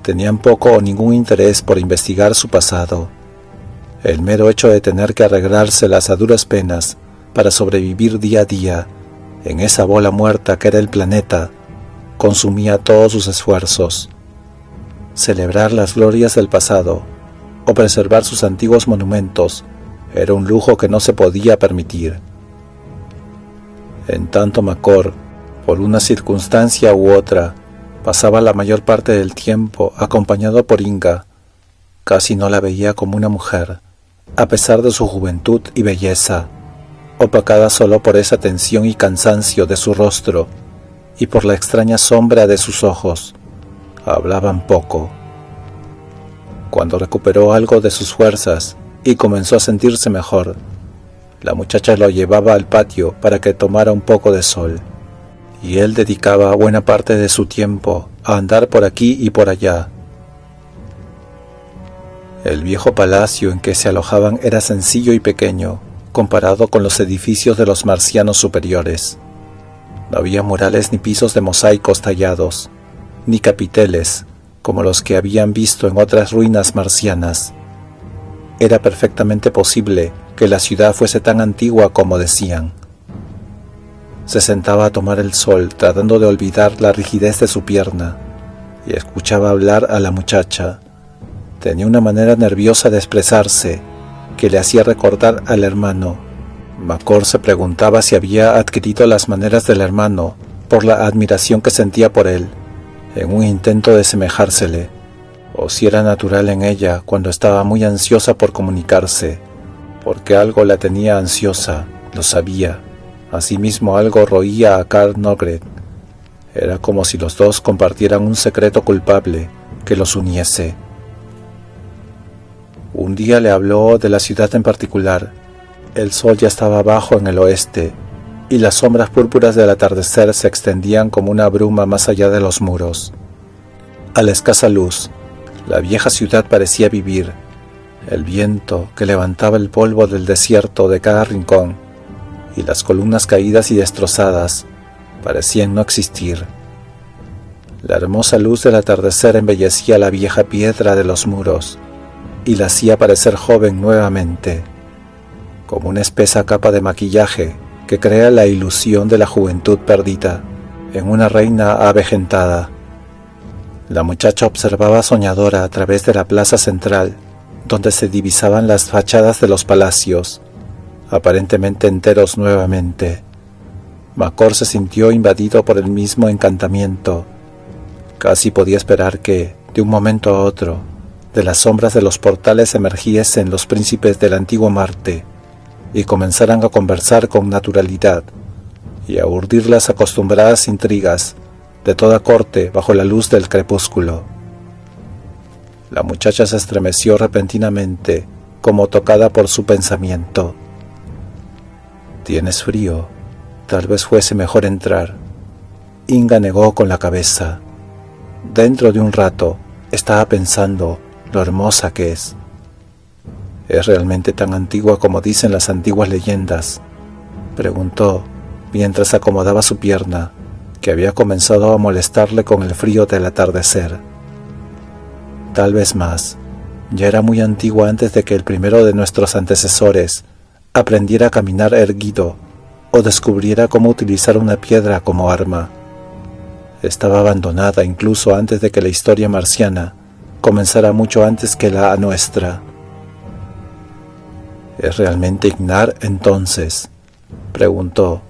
tenían poco o ningún interés por investigar su pasado. El mero hecho de tener que arreglárselas a duras penas para sobrevivir día a día en esa bola muerta que era el planeta consumía todos sus esfuerzos. Celebrar las glorias del pasado o preservar sus antiguos monumentos era un lujo que no se podía permitir. En tanto McCord, por una circunstancia u otra, pasaba la mayor parte del tiempo acompañado por Inga. Casi no la veía como una mujer, a pesar de su juventud y belleza, opacada solo por esa tensión y cansancio de su rostro y por la extraña sombra de sus ojos. Hablaban poco. Cuando recuperó algo de sus fuerzas y comenzó a sentirse mejor, la muchacha lo llevaba al patio para que tomara un poco de sol, y él dedicaba buena parte de su tiempo a andar por aquí y por allá. El viejo palacio en que se alojaban era sencillo y pequeño, comparado con los edificios de los marcianos superiores. No había murales ni pisos de mosaicos tallados, ni capiteles, como los que habían visto en otras ruinas marcianas. Era perfectamente posible que la ciudad fuese tan antigua como decían. Se sentaba a tomar el sol tratando de olvidar la rigidez de su pierna, y escuchaba hablar a la muchacha. Tenía una manera nerviosa de expresarse que le hacía recordar al hermano. McCord se preguntaba si había adquirido las maneras del hermano por la admiración que sentía por él, en un intento de semejársele, o si era natural en ella cuando estaba muy ansiosa por comunicarse, porque algo la tenía ansiosa, lo sabía. Asimismo algo roía a Carl Nogret. Era como si los dos compartieran un secreto culpable que los uniese. Un día le habló de la ciudad en particular. El sol ya estaba bajo en el oeste, y las sombras púrpuras del atardecer se extendían como una bruma más allá de los muros. A la escasa luz, la vieja ciudad parecía vivir. El viento que levantaba el polvo del desierto de cada rincón, y las columnas caídas y destrozadas parecían no existir. La hermosa luz del atardecer embellecía la vieja piedra de los muros y la hacía parecer joven nuevamente, como una espesa capa de maquillaje que crea la ilusión de la juventud perdida en una reina avejentada. La muchacha observaba soñadora a través de la plaza central, donde se divisaban las fachadas de los palacios, aparentemente enteros nuevamente. McCord se sintió invadido por el mismo encantamiento. Casi podía esperar que, de un momento a otro, de las sombras de los portales emergiesen los príncipes del antiguo Marte y comenzaran a conversar con naturalidad y a urdir las acostumbradas intrigas de toda corte bajo la luz del crepúsculo. La muchacha se estremeció repentinamente, como tocada por su pensamiento. «¿Tienes frío? Tal vez fuese mejor entrar». Inga negó con la cabeza. Dentro de un rato, Estaba pensando lo hermosa que es. ¿Es realmente tan antigua como dicen las antiguas leyendas?, preguntó mientras acomodaba su pierna, que había comenzado a molestarle con el frío del atardecer. Tal vez más. Ya era muy antigua antes de que el primero de nuestros antecesores aprendiera a caminar erguido o descubriera cómo utilizar una piedra como arma. Estaba abandonada incluso antes de que la historia marciana comenzara, mucho antes que la nuestra. ¿Es realmente Ignar entonces?, preguntó.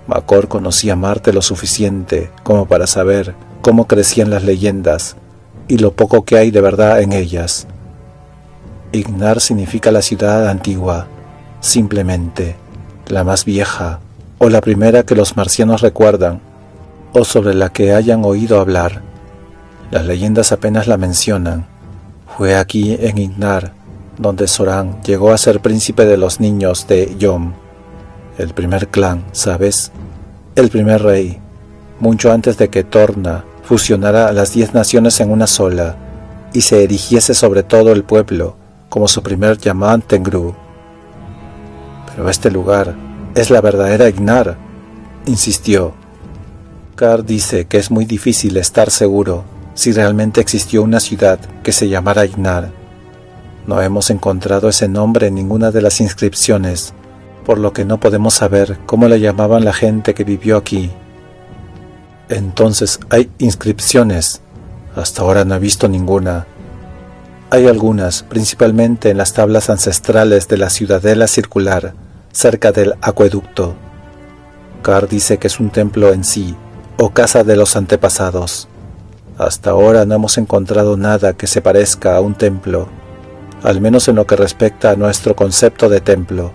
Macor conocía a Marte lo suficiente como para saber cómo crecían las leyendas y lo poco que hay de verdad en ellas. Ignar significa la ciudad antigua, simplemente, la más vieja, o la primera que los marcianos recuerdan, o sobre la que hayan oído hablar. Las leyendas apenas la mencionan. Fue aquí en Ignar donde Soran llegó a ser príncipe de los niños de Yom, el primer clan, ¿sabes? El primer rey, mucho antes de que Torna fusionara a las 10 naciones en una sola y se erigiese sobre todo el pueblo como su primer Yaman Tengru. Pero este lugar es la verdadera Ignar, insistió. Car dice que es muy difícil estar seguro si realmente existió una ciudad que se llamara Ignar. No hemos encontrado ese nombre en ninguna de las inscripciones, por lo que no podemos saber cómo la llamaban la gente que vivió aquí. Entonces, ¿hay inscripciones? Hasta ahora no he visto ninguna. Hay algunas, principalmente en las tablas ancestrales de la ciudadela circular, cerca del acueducto. Car dice que es un templo en sí, o casa de los antepasados. Hasta ahora no hemos encontrado nada que se parezca a un templo, al menos en lo que respecta a nuestro concepto de templo.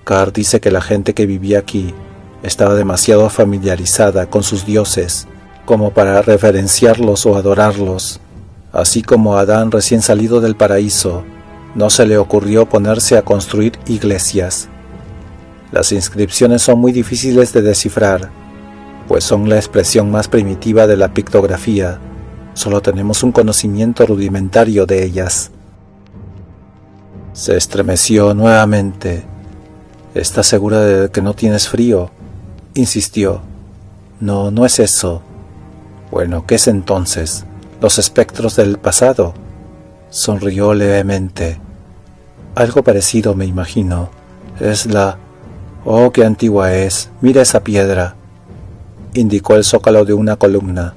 Car dice que la gente que vivía aquí estaba demasiado familiarizada con sus dioses como para reverenciarlos o adorarlos. Así como a Adán recién salido del paraíso, no se le ocurrió ponerse a construir iglesias. Las inscripciones son muy difíciles de descifrar, pues son la expresión más primitiva de la pictografía. Solo tenemos un conocimiento rudimentario de ellas. Se estremeció nuevamente. ¿Estás segura de que no tienes frío?, insistió. No, no es eso. Bueno, ¿qué es entonces? ¿Los espectros del pasado? Sonrió levemente. Algo parecido, me imagino. Es la... Oh, qué antigua es. Mira esa piedra. Indicó el zócalo de una columna.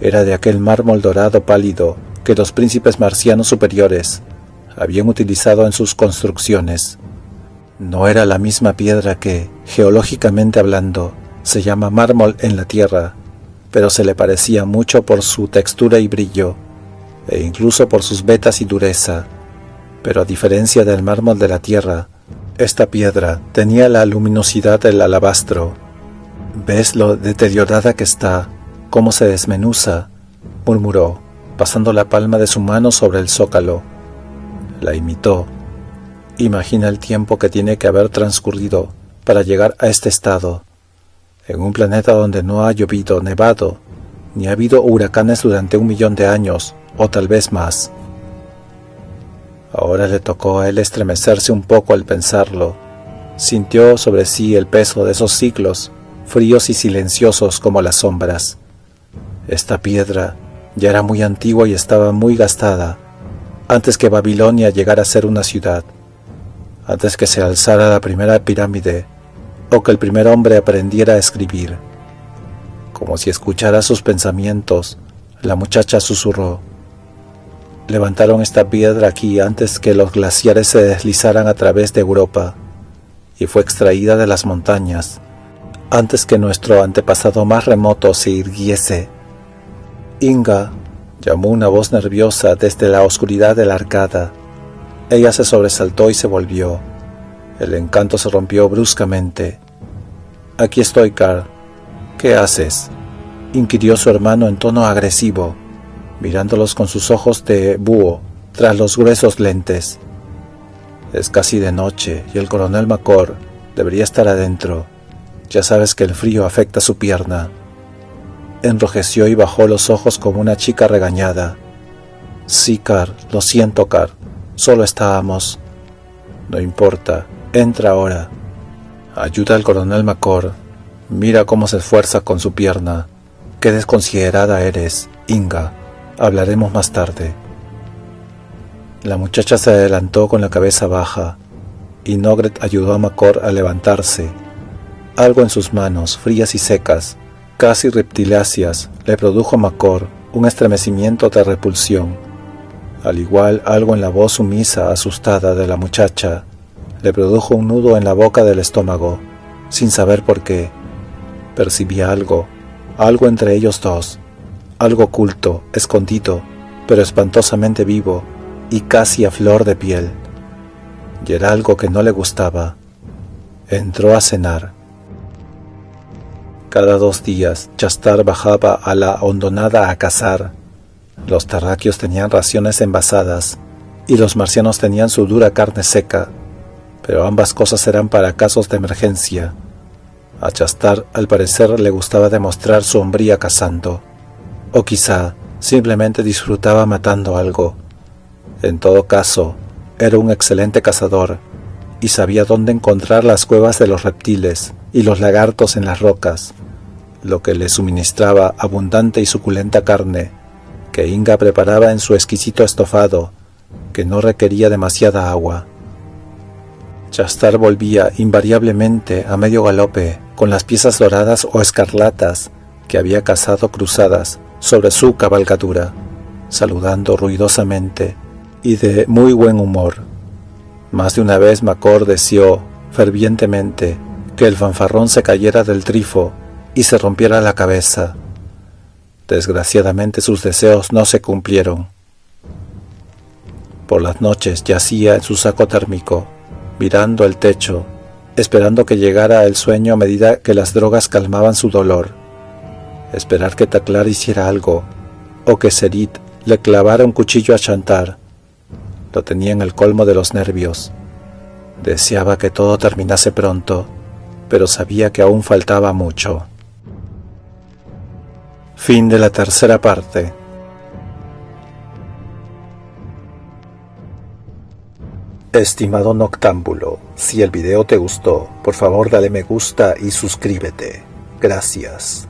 Era de aquel mármol dorado pálido que los príncipes marcianos superiores habían utilizado en sus construcciones. No era la misma piedra que, geológicamente hablando, se llama mármol en la Tierra, pero se le parecía mucho por su textura y brillo, e incluso por sus vetas y dureza. Pero a diferencia del mármol de la Tierra, esta piedra tenía la luminosidad del alabastro. ¿Ves lo deteriorada que está? ¿Cómo se desmenuza?, murmuró, pasando la palma de su mano sobre el zócalo. La imitó. Imagina el tiempo que tiene que haber transcurrido para llegar a este estado, en un planeta donde no ha llovido, nevado, ni ha habido huracanes durante 1 millón de años, o tal vez más. Ahora le tocó a él estremecerse un poco al pensarlo. Sintió sobre sí el peso de esos siglos, fríos y silenciosos como las sombras. Esta piedra ya era muy antigua y estaba muy gastada, antes que Babilonia llegara a ser una ciudad, antes que se alzara la primera pirámide, o que el primer hombre aprendiera a escribir. Como si escuchara sus pensamientos, la muchacha susurró: levantaron esta piedra aquí antes que los glaciares se deslizaran a través de Europa, y fue extraída de las montañas, antes que nuestro antepasado más remoto se irguiese. Inga, llamó una voz nerviosa desde la oscuridad de la arcada. Ella se sobresaltó y se volvió. El encanto se rompió bruscamente. Aquí estoy, Car. ¿Qué haces?, inquirió su hermano en tono agresivo, mirándolos con sus ojos de búho tras los gruesos lentes. Es casi de noche y el coronel Macor debería estar adentro. Ya sabes que el frío afecta su pierna. Enrojeció y bajó los ojos como una chica regañada. Sí, Car, lo siento, Car. Solo estábamos... No importa, entra ahora. Ayuda al coronel McCord. Mira cómo se esfuerza con su pierna. Qué desconsiderada eres, Inga. Hablaremos más tarde. La muchacha se adelantó con la cabeza baja, y Nogret ayudó a McCord a levantarse. Algo en sus manos, frías y secas, casi reptiláceas, le produjo a McCord un estremecimiento de repulsión. Al igual, algo en la voz sumisa, asustada de la muchacha, le produjo un nudo en la boca del estómago, sin saber por qué. Percibía algo entre ellos dos, algo oculto, escondido, pero espantosamente vivo y casi a flor de piel. Y era algo que no le gustaba. Entró a cenar. Cada 2 días, Chastar bajaba a la hondonada a cazar. Los terráqueos tenían raciones envasadas y los marcianos tenían su dura carne seca, pero ambas cosas eran para casos de emergencia. A Chastar, al parecer, le gustaba demostrar su hombría cazando, o quizá simplemente disfrutaba matando algo. En todo caso, era un excelente cazador y sabía dónde encontrar las cuevas de los reptiles y los lagartos en las rocas, lo que le suministraba abundante y suculenta carne que Inga preparaba en su exquisito estofado, que no requería demasiada agua. Chastar volvía invariablemente a medio galope con las piezas doradas o escarlatas que había cazado cruzadas sobre su cabalgadura, saludando ruidosamente y de muy buen humor. Más de una vez McCord deseó fervientemente que el fanfarrón se cayera del trifo y se rompiera la cabeza. Desgraciadamente sus deseos no se cumplieron. Por las noches yacía en su saco térmico, mirando el techo, esperando que llegara el sueño a medida que las drogas calmaban su dolor. Esperar que Taklar hiciera algo, o que Serit le clavara un cuchillo a Chantar. Lo tenía en el colmo de los nervios. Deseaba que todo terminase pronto, pero sabía que aún faltaba mucho. Fin de la tercera parte. Estimado noctámbulo, si el video te gustó, por favor dale me gusta y suscríbete. Gracias.